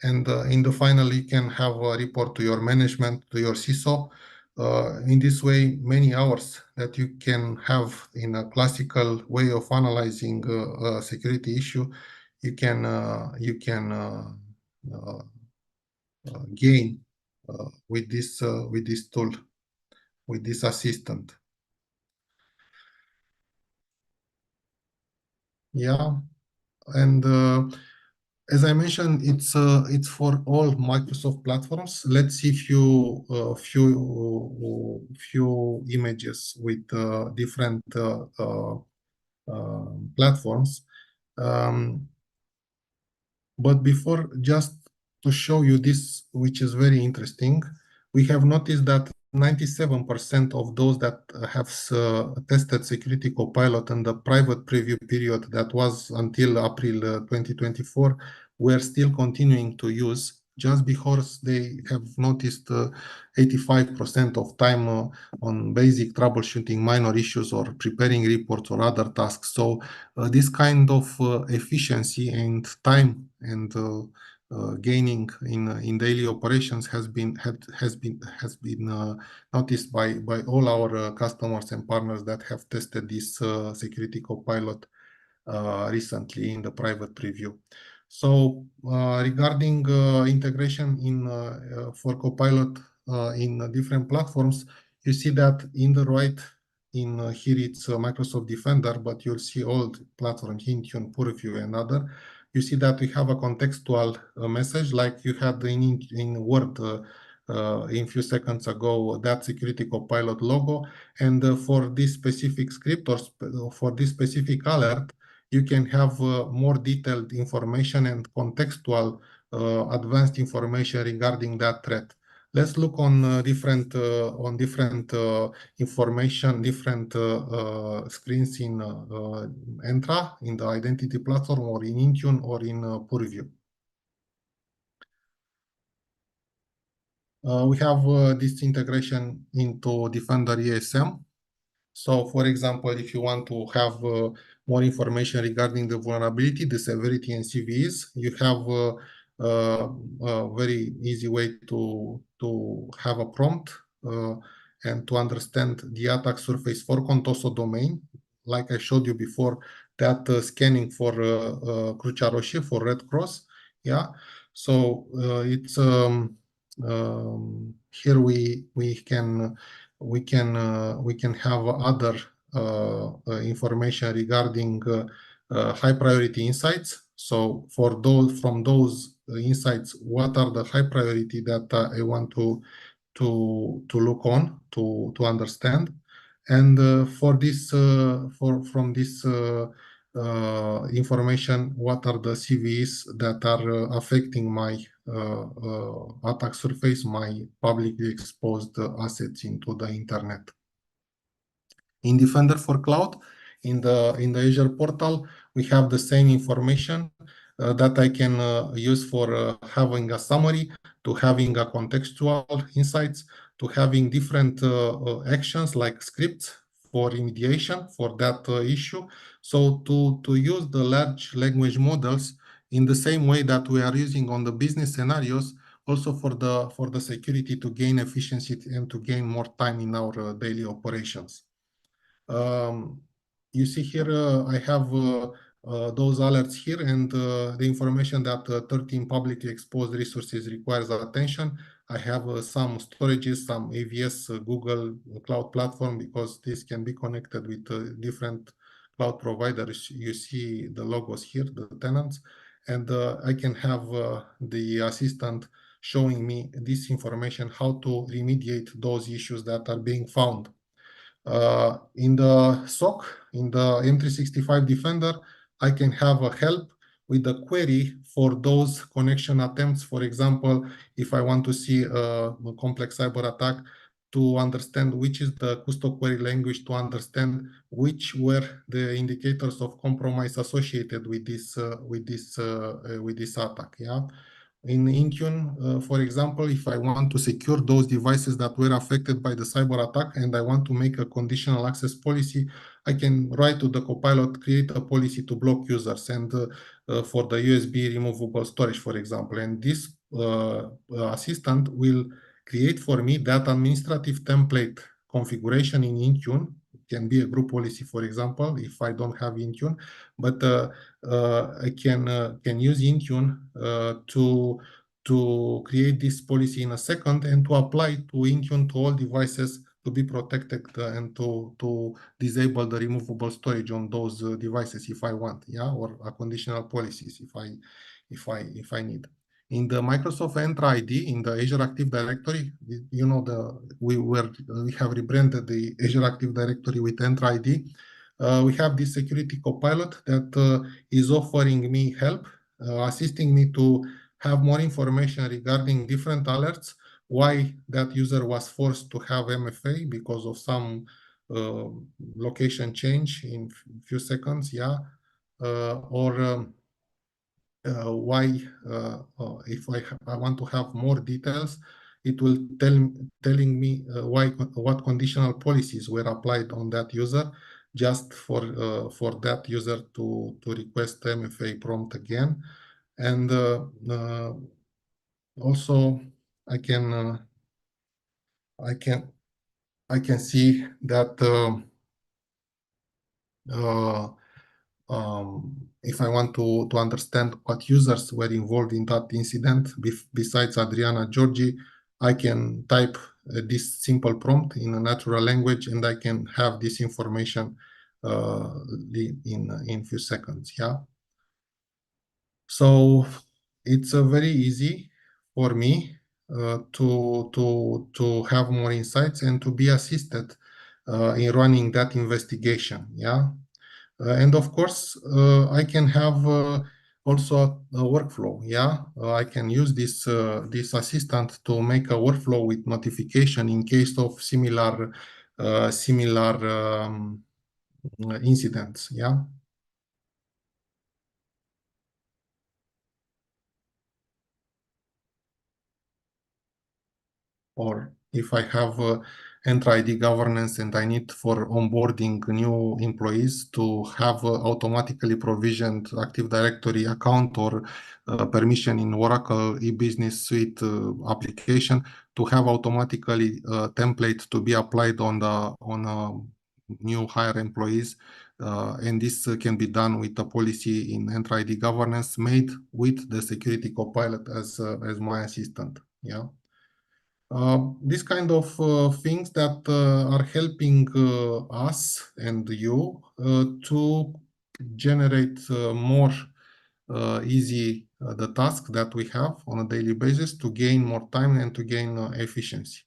And in the final, you can have a report to your management, to your CISO. In this way, many hours that you can have in a classical way of analyzing a security issue, you can gain with this tool, with this assistant. Yeah, and as I mentioned, it's for all Microsoft platforms. Let's see few images with different platforms. But before, just to show you this, which is very interesting, we have noticed that 97% of those that have tested Security Copilot in the private preview period that was until April 2024 were still continuing to use, just because they have noticed 85% of time on basic troubleshooting minor issues or preparing reports or other tasks. So this kind of efficiency and time and gaining in daily operations has been noticed by all our customers and partners that have tested this Security Copilot recently in the private preview. So regarding integration for Copilot in different platforms, you see that in the right, here it's Microsoft Defender, but you'll see all platforms, Intune, Purview, and other. You see that we have a contextual message like you had in Word in few seconds ago, that Security Copilot logo. And for this specific script or for this specific alert, you can have more detailed information and contextual advanced information regarding that threat. Let's look on different information, different screens in Entra, in the identity platform, or in Intune, or in Purview. We have this integration into Defender ESM. So, for example, if you want to have more information regarding the vulnerability, the severity, and CVEs, you have a very easy way to have a prompt and to understand the attack surface for Contoso domain. Like I showed you before, that scanning for Crucea Roșie, for Red Cross. Yeah, so it's here we can have other information regarding high priority insights. So from those insights, what are the high priority that I want to look on to understand, and from this information, what are the CVEs that are affecting my attack surface, my publicly exposed assets into the internet. In Defender for Cloud, in the Azure portal, we have the same information that I can use for having a summary, to having a contextual insights, to having different actions like scripts for remediation for that issue. So to use the large language models in the same way that we are using on the business scenarios, also for the security, to gain efficiency and to gain more time in our daily operations. You see here, I have those alerts here, and the information that 13 publicly exposed resources requires attention. I have some storages, some AVS Google Cloud Platform, because this can be connected with different cloud providers. You see the logos here, the tenants, and I can have the assistant showing me this information, how to remediate those issues that are being found. In the SOC, in the M365 Defender, I can have a help with the query for those connection attempts. For example, if I want to see a complex cyber attack, to understand which is the custom query language, to understand which were the indicators of compromise associated with this attack. Yeah. In Intune, for example, if I want to secure those devices that were affected by the cyber attack and I want to make a conditional access policy, I can write to the Copilot, create a policy to block users, and for the USB removable storage, for example. And this assistant will create for me that administrative template configuration in Intune. It can be a group policy, for example, if I don't have Intune, but I can use Intune to create this policy in a second and to apply to Intune to all devices to be protected and to disable the removable storage on those devices if I want, yeah, or a conditional policies if I need. In the Microsoft Entra ID, in the Azure Active Directory, you know, we have rebranded the Azure Active Directory with Entra ID. We have this security copilot that is offering me help, assisting me to have more information regarding different alerts, why that user was forced to have MFA because of some location change in few seconds, yeah, or why, if I want to have more details, it will telling me what conditional policies were applied on that user, just for that user to request MFA prompt again. And also I can see that if I want to understand what users were involved in that incident, besides Adriana Georgi, I can type this simple prompt in a natural language, and I can have this information in few seconds. Yeah. So it's very easy for me to have more insights and to be assisted in running that investigation. Yeah. And of course, I can have also a workflow. Yeah, I can use this assistant to make a workflow with notification in case of similar incidents. Yeah. Or if I have Entra ID governance and I need for onboarding new employees to have automatically provisioned Active Directory account or permission in Oracle e-business suite application, to have automatically a template to be applied on new hire employees. And this can be done with a policy in Entra ID governance made with the security copilot as my assistant. Yeah. These kind of things that are helping us and you to generate more easy the task that we have on a daily basis, to gain more time and to gain efficiency.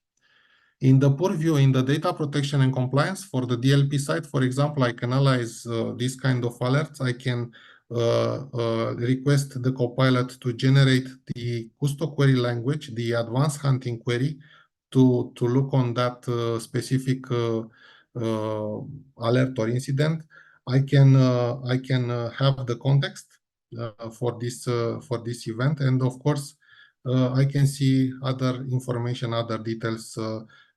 In the purview, in the data protection and compliance for the DLP side, for example, I can analyze this kind of alerts. I can request the Copilot to generate the custom query language, the advanced hunting query, to look on that specific alert or incident. I can have the context for this event, and of course I can see other information, other details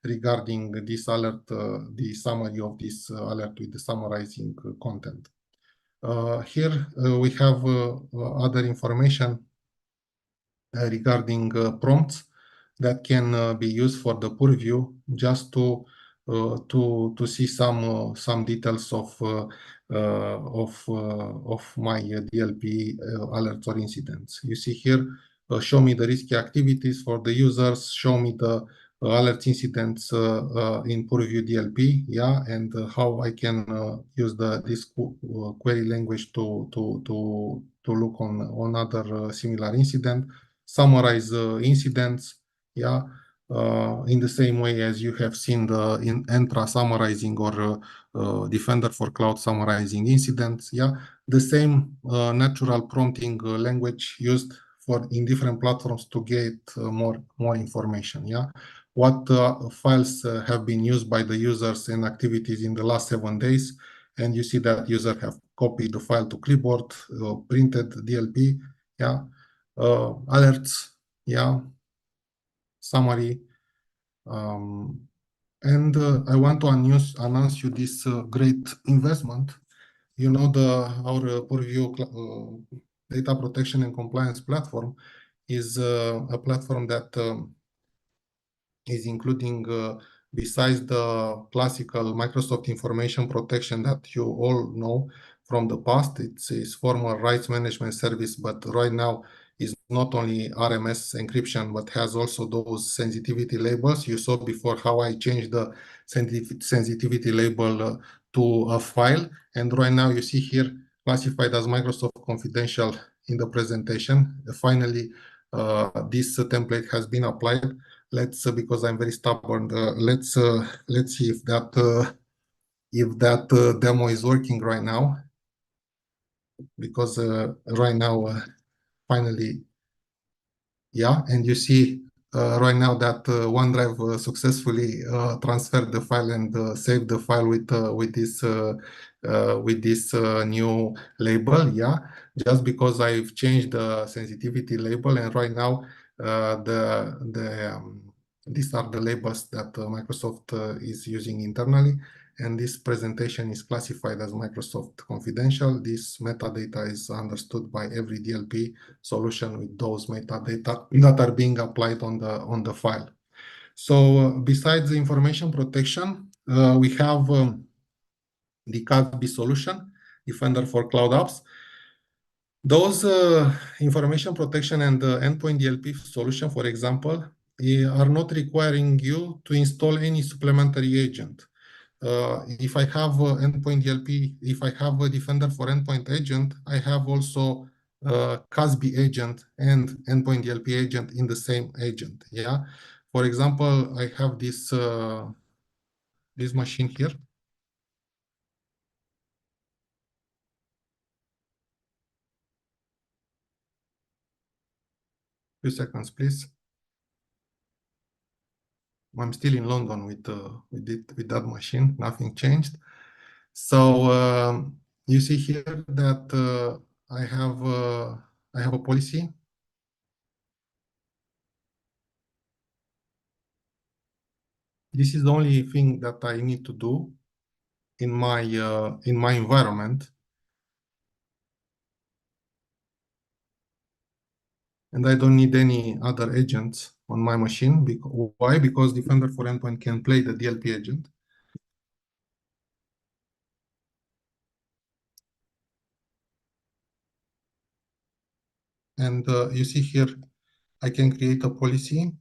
regarding this alert, the summary of this alert with the summarizing content. Here we have other information regarding prompts that can be used for the purview, just to see some details of my DLP alerts or incidents. You see here, show me the risky activities for the users, show me the alerts incidents in purview DLP, yeah, and how I can use this query language to look on other similar incident, summarize incidents, yeah, in the same way as you have seen in Entra summarizing or Defender for Cloud summarizing incidents, yeah, the same natural prompting language used in different platforms to get more information, yeah. What files have been used by the users and activities in the last 7 days, and you see that user have copied the file to clipboard, printed DLP, yeah, alerts, yeah, summary, and I want to announce you this great investment. You know, our Purview data protection and compliance platform is a platform that is including, besides the classical Microsoft information protection that you all know from the past, it's former rights management service, but right now is not only RMS encryption, but has also those sensitivity labels. You saw before how I changed the sensitivity label to a file. And right now you see here classified as Microsoft confidential in the presentation. Finally, this template has been applied. Let's because I'm very stubborn. Let's see if that demo is working right now, because right now finally, yeah, and you see right now that OneDrive successfully transferred the file and saved the file with this new label, yeah, just because I've changed the sensitivity label, and right now these are the labels that Microsoft is using internally, and this presentation is classified as Microsoft confidential. This metadata is understood by every DLP solution with those metadata that are being applied on the file. So besides the information protection, we have the CASB solution, Defender for Cloud Apps. Those information protection and endpoint DLP solution, for example, are not requiring you to install any supplementary agent. If I have endpoint DLP, if I have a Defender for Endpoint agent, I have also CASB agent and endpoint DLP agent in the same agent. Yeah. For example, I have this machine here. Few seconds, please. I'm still in London with that machine. Nothing changed. So you see here that I have a policy. This is the only thing that I need to do in my environment, and I don't need any other agents on my machine. Why? Because Defender for Endpoint can play the DLP agent. And you see here, I can create a policy.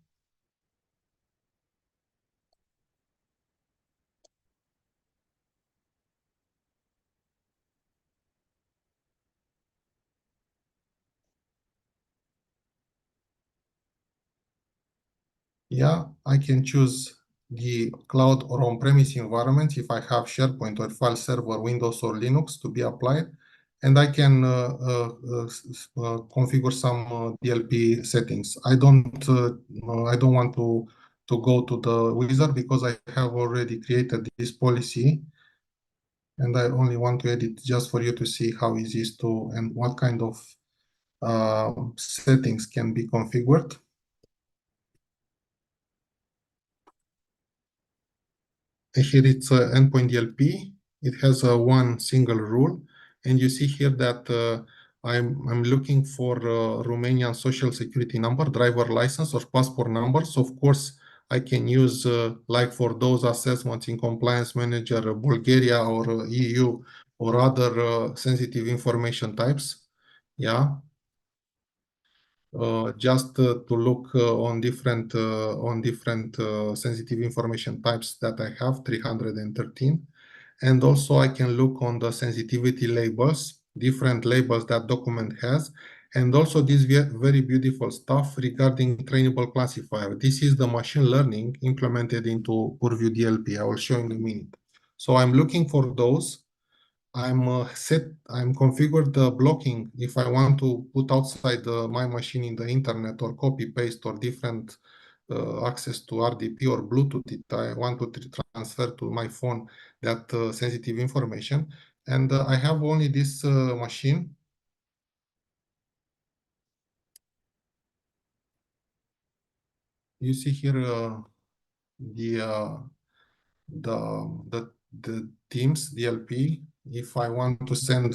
Yeah, I can choose the cloud or on-premise environments if I have SharePoint or file server, Windows or Linux to be applied. And I can configure some DLP settings. I don't want to go to the wizard because I have already created this policy, and I only want to edit just for you to see how easy it is to and what kind of settings can be configured. here it's endpoint DLP. It has one single rule, and you see here that I'm looking for Romanian social security number, driver license, or passport number. So of course I can use like for those assessments in compliance manager, Bulgaria or EU or other sensitive information types. Yeah. Just to look on different sensitive information types that I have, 313. And also I can look on the sensitivity labels, different labels that document has, and also this very beautiful stuff regarding trainable classifier. This is the machine learning implemented into Purview DLP. I will show in a minute. So I'm looking for those. I'm configured the blocking if I want to put outside my machine in the internet or copy paste or different access to RDP or Bluetooth it. I want to transfer to my phone that sensitive information. And I have only this machine. You see here the Teams DLP. If I want to send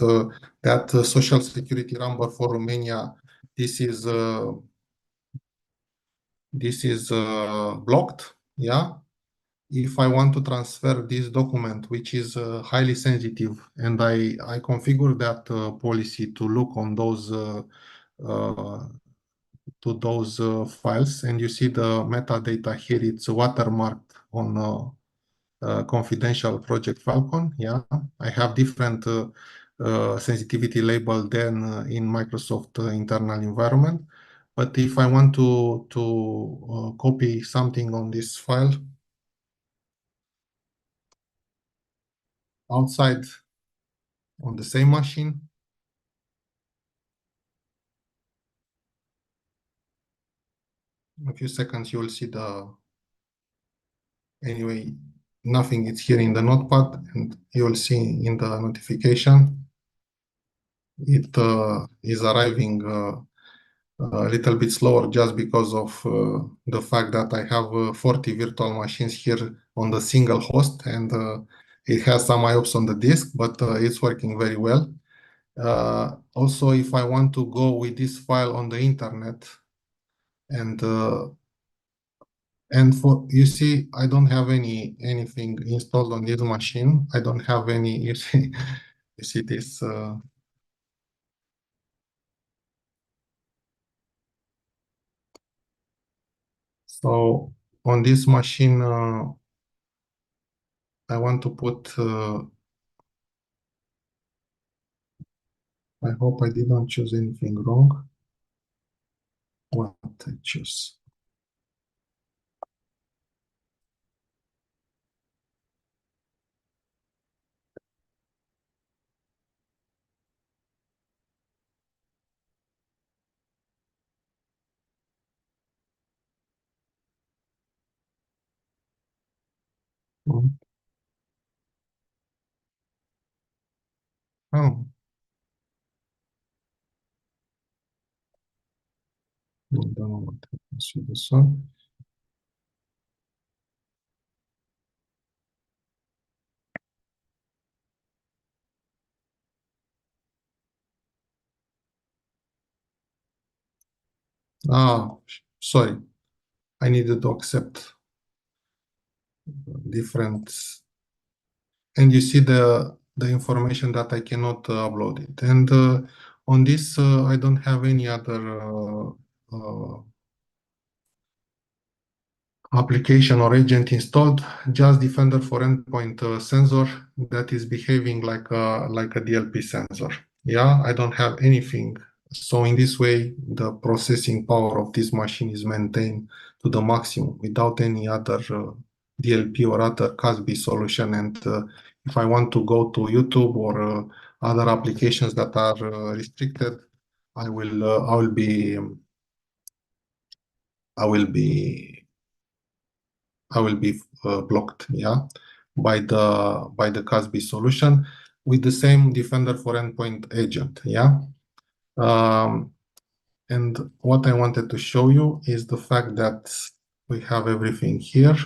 that social security number for Romania, this is blocked. Yeah. If I want to transfer this document, which is highly sensitive, and I configure that policy to look on those files, and you see the metadata here, it's watermarked on confidential project Falcon. Yeah, I have different sensitivity label than in Microsoft internal environment. But if I want to copy something on this file outside on the same machine, in a few seconds you will see anyway, nothing is here in the notepad, and you will see in the notification it is arriving a little bit slower just because of the fact that I have 40 virtual machines here on the single host, and it has some IOPS on the disk, but it's working very well. Also, if I want to go with this file on the internet, and for, you see, I don't have anything installed on this machine. I don't have any, you see this. So on this machine, I want to put, I hope I didn't choose anything wrong. What I choose? Oh, I don't know what happens with this one. Ah, sorry. I needed to accept different, and you see the information that I cannot upload it. And on this, I don't have any other application or agent installed, just Defender for Endpoint sensor that is behaving like a DLP sensor. Yeah, I don't have anything. So in this way, the processing power of this machine is maintained to the maximum without any other DLP or other CASB solution. And if I want to go to YouTube or other applications that are restricted, I will be blocked, yeah, by the CASB solution with the same Defender for Endpoint agent, yeah. And what I wanted to show you is the fact that we have everything here.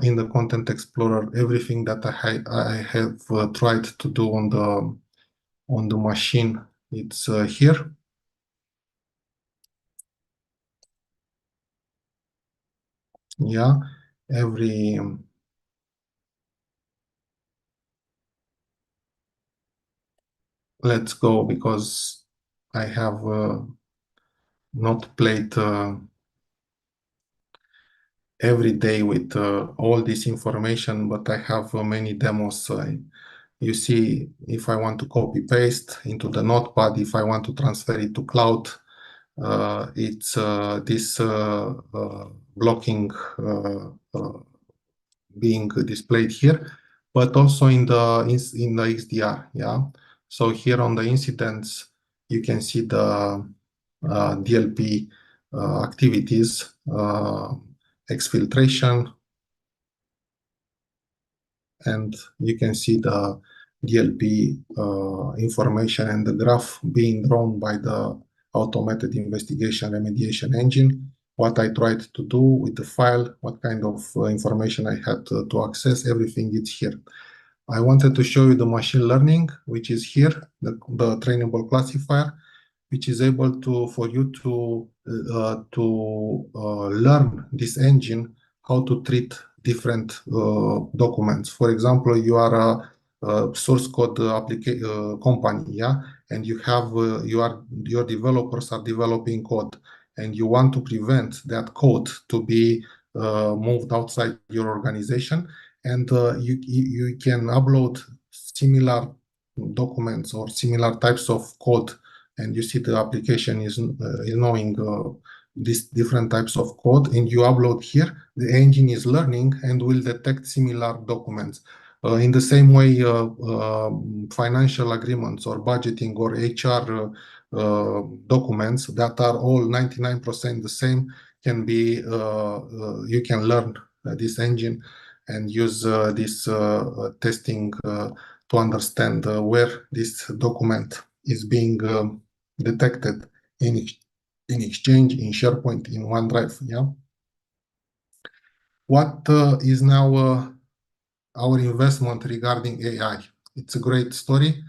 in the Content Explorer everything that I have tried to do on the machine. It's here. Yeah, every let's go, because I have not played every day with all this information, but I have many demos. You see, if I want to copy paste into the notepad, if I want to transfer it to cloud, it's this blocking being displayed here, but also in the XDR. Yeah. So here on the incidents, you can see the DLP activities, exfiltration, and you can see the DLP information and the graph being drawn by the automated investigation remediation engine. What I tried to do with the file, what kind of information I had to access, everything is here. I wanted to show you the machine learning, which is here, the trainable classifier, which is able to for you to learn this engine how to treat different documents. For example, you are a source code company, yeah, and you have your developers are developing code, and you want to prevent that code to be moved outside your organization, and you can upload similar documents or similar types of code, and you see the application is knowing these different types of code, and you upload here, the engine is learning and will detect similar documents. In the same way, financial agreements or budgeting or HR documents that are all 99% the same can be, you can learn this engine and use this testing to understand where this document is being detected in Exchange, in SharePoint, in OneDrive. Yeah. What is now our investment regarding AI? It's a great story,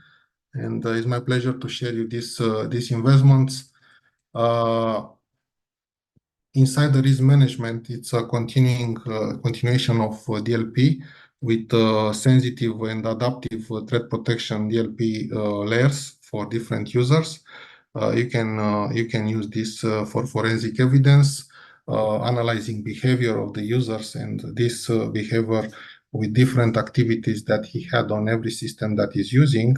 and it's my pleasure to share you these investments. Inside the risk management, it's a continuation of DLP with sensitive and adaptive threat protection DLP layers for different users. You can use this for forensic evidence, analyzing behavior of the users and this behavior with different activities that he had on every system that is using.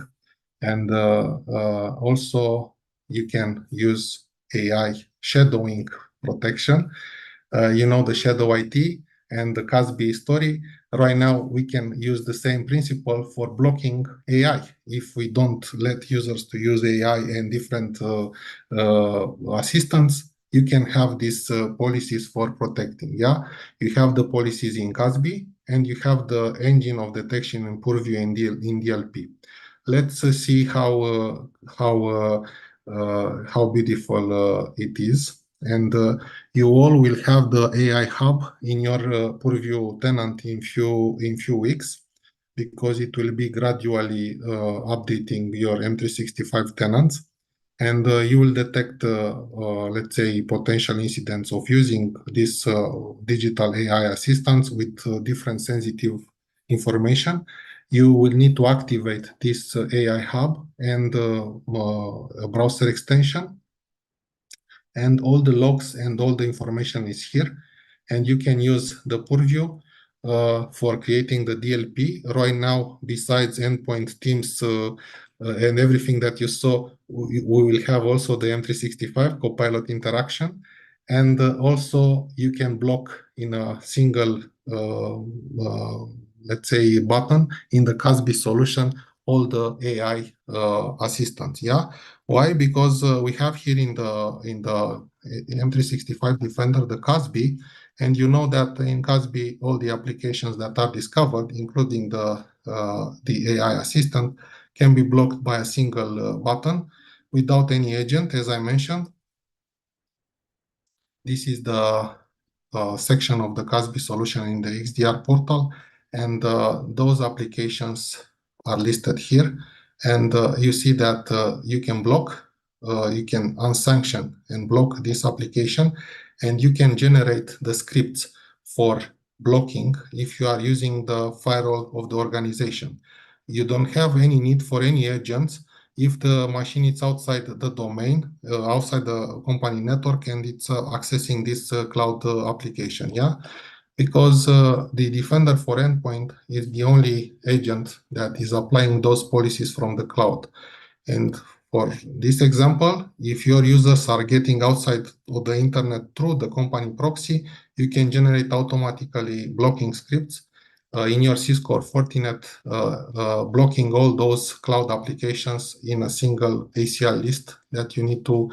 And also you can use AI shadowing protection. You know the shadow IT and the CASB story. Right now, we can use the same principle for blocking AI. If we don't let users to use AI and different assistants, you can have these policies for protecting. Yeah, you have the policies in CASB and you have the engine of detection in Purview in DLP. Let's see how beautiful it is. And you all will have the AI hub in your Purview tenant in few weeks, because it will be gradually updating your M365 tenants, and you will detect, let's say, potential incidents of using this digital AI assistants with different sensitive information. You will need to activate this AI hub and a browser extension, and all the logs and all the information is here. And you can use the Purview for creating the DLP. Right now, besides endpoint teams and everything that you saw, we will have also the M365 Copilot interaction. And also you can block in a single, let's say, button in the CASB solution all the AI assistants. Yeah. Why? Because we have here in the M365 Defender the CASB, and you know that in CASB all the applications that are discovered, including the AI assistant, can be blocked by a single button without any agent, as I mentioned. This is the section of the CASB solution in the XDR portal, and those applications are listed here. And you see that you can block, you can unsanction and block this application, and you can generate the scripts for blocking if you are using the firewall of the organization. You don't have any need for any agents if the machine is outside the domain, outside the company network, and it's accessing this cloud application, yeah? Because the Defender for Endpoint is the only agent that is applying those policies from the cloud. And for this example, if your users are getting outside of the internet through the company proxy, you can generate automatically blocking scripts in your Cisco or Fortinet, blocking all those cloud applications in a single ACL list that you need to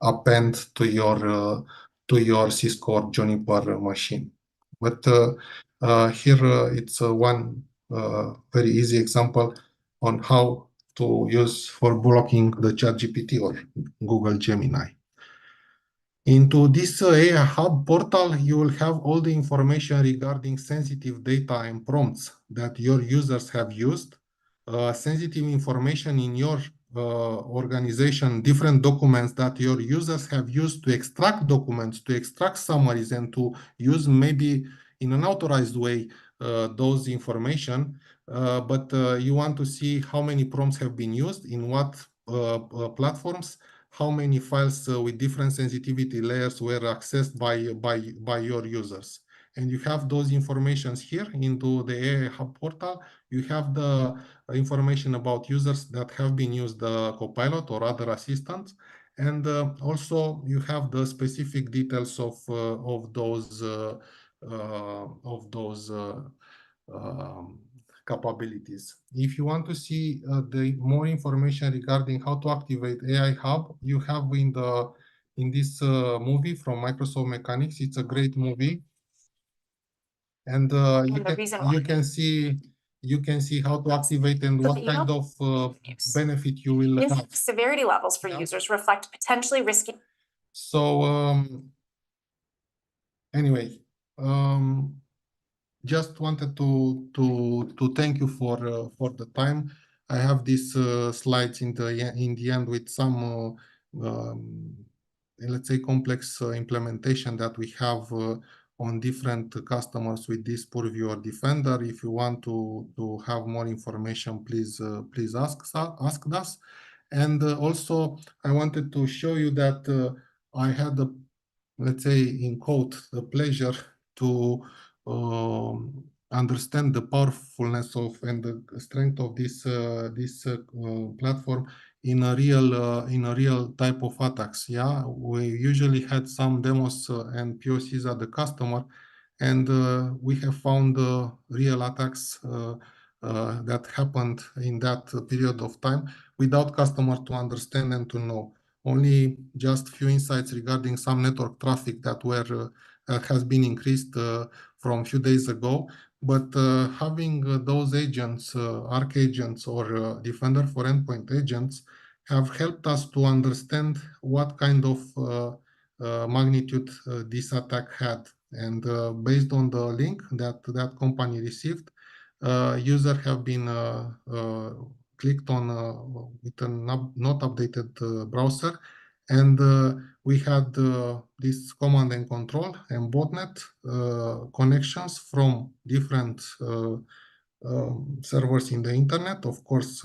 append to your Cisco or Juniper machine. But here it's one very easy example on how to use for blocking the ChatGPT or Google Gemini. Into this AI Hub portal, you will have all the information regarding sensitive data and prompts that your users have used, sensitive information in your organization, different documents that your users have used to extract documents, to extract summaries, and to use maybe in an authorized way those information. But you want to see how many prompts have been used, in what platforms, how many files with different sensitivity layers were accessed by your users. And you have those informations here into the AI Hub portal. You have the information about users that have been used the Copilot or other assistants. And also you have the specific details of those capabilities. If you want to see the more information regarding how to activate AI Hub, you have in this movie from Microsoft Mechanics. It's a great movie, and you can see how to activate and what kind of benefit you will have. Severity levels for users reflect potentially risky. So anyway. Just wanted to thank you for the time. I have these slides in the end with some let's say complex implementation that we have on different customers with this Purview or Defender. If you want to have more information, please ask us. And also I wanted to show you that I had the, let's say in quote, the pleasure to understand the powerfulness of and the strength of this platform in a real type of attacks. Yeah, we usually had some demos and POCs at the customer, and we have found real attacks that happened in that period of time without customer to understand and to know. Only just few insights regarding some network traffic that has been increased from a few days ago. But having those agents, ARC agents or Defender for Endpoint agents, have helped us to understand what kind of magnitude this attack had. And based on the link that company received, users have been clicked on with a not updated browser, and we had this command and control and botnet connections from different servers in the internet. Of course,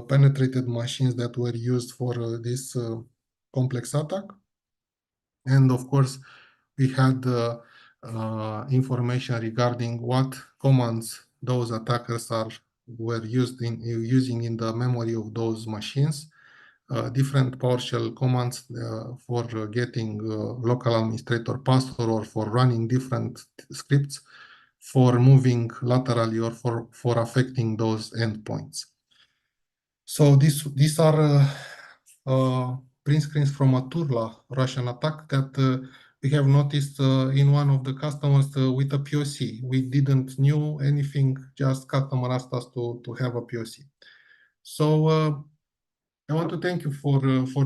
penetrated machines that were used for this complex attack. And of course, we had information regarding what commands those attackers were using in the memory of those machines. Different PowerShell commands for getting local administrator password, or for running different scripts for moving laterally, or for affecting those endpoints. So these are print screens from a Turla Russian attack that we have noticed in one of the customers with a POC. We didn't know anything, just customer asked us to have a POC. So I want to thank you for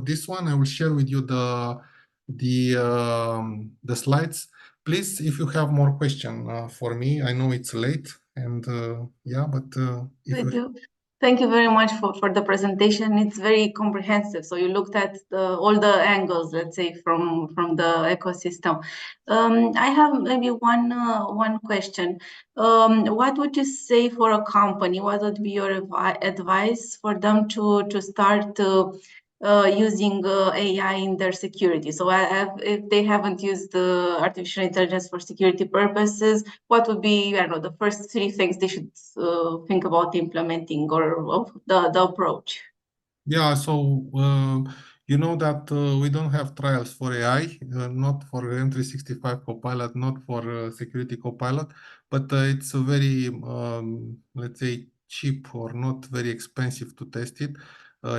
this one. I will share with you the slides. Please, if you have more question for me, I know it's late, and yeah, but if Thank you you. Thank you very much for the presentation. It's very comprehensive. So you looked at all the angles, let's say, from the ecosystem. I have maybe one question. What would you say for a company? What would be your advice for them to start using AI in their security? So if they haven't used artificial intelligence for security purposes, what would be, I don't know, the first 3 things they should think about implementing or the approach? Yeah, so you know that we don't have trials for AI, not for M365 Copilot, not for Security Copilot, but it's a very, let's say, cheap or not very expensive to test it,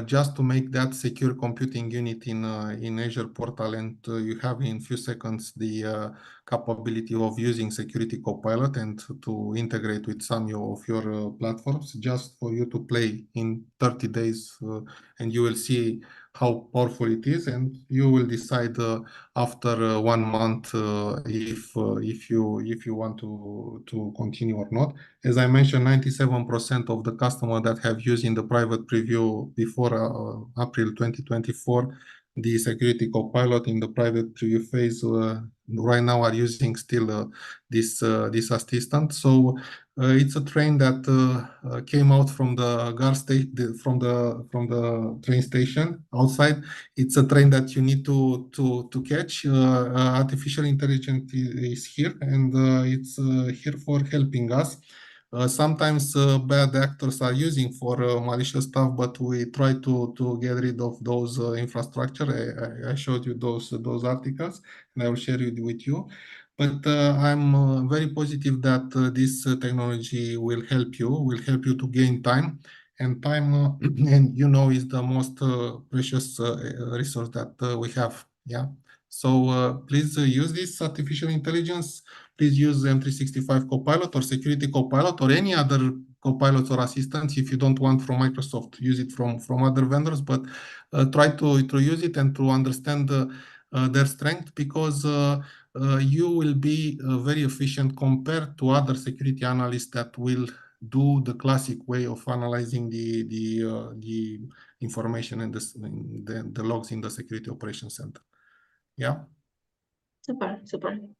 just to make that secure computing unit in Azure portal, and you have in few seconds the capability of using Security Copilot and to integrate with some of your platforms, just for you to play in 30 days, and you will see how powerful it is, and you will decide after 1 month if you want to continue or not. As I mentioned, 97% of the customers that have used in the private preview before April 2024 the Security Copilot in the private preview phase right now are using still this assistant. So it's a train that came out from the guard station, from the train station outside. It's a train that you need to catch. Artificial intelligence is here, and it's here for helping us. Sometimes bad actors are using for malicious stuff, but we try to get rid of those infrastructure. I showed you those articles, and I will share it with you. But I'm very positive that this technology will help you to gain time, and time, and you know, is the most precious resource that we have. Yeah. So please use this artificial intelligence. Please use M365 Copilot or Security Copilot or any other copilots or assistants. If you don't want from Microsoft, use it from other vendors, but try to use it and to understand their strength, because you will be very efficient compared to other security analysts that will do the classic way of analyzing the information and the logs in the security operations center. Yeah. Super.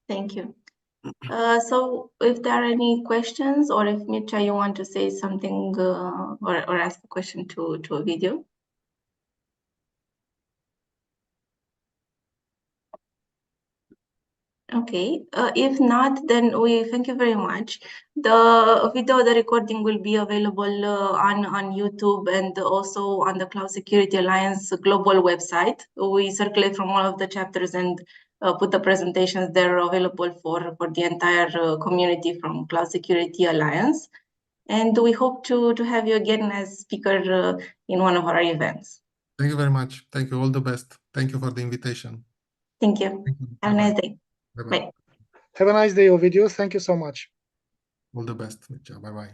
Thank you. So if there are any questions, or if Mircea, you want to say something or ask a question to a video. Okay, if not, then we thank you very much. The video, the recording will be available on YouTube and also on the Cloud Security Alliance global website. We circulate from all of the chapters and put the presentations there available for the entire community from Cloud Security Alliance. And we hope to have you again as speaker in one of our events. Thank you very much. Thank you. All the best. Thank you for the invitation. Thank you. Thank you. Have a nice day. Bye-bye. Bye. Have a nice day, Ovidiu. Thank you so much. All the best. Bye-bye.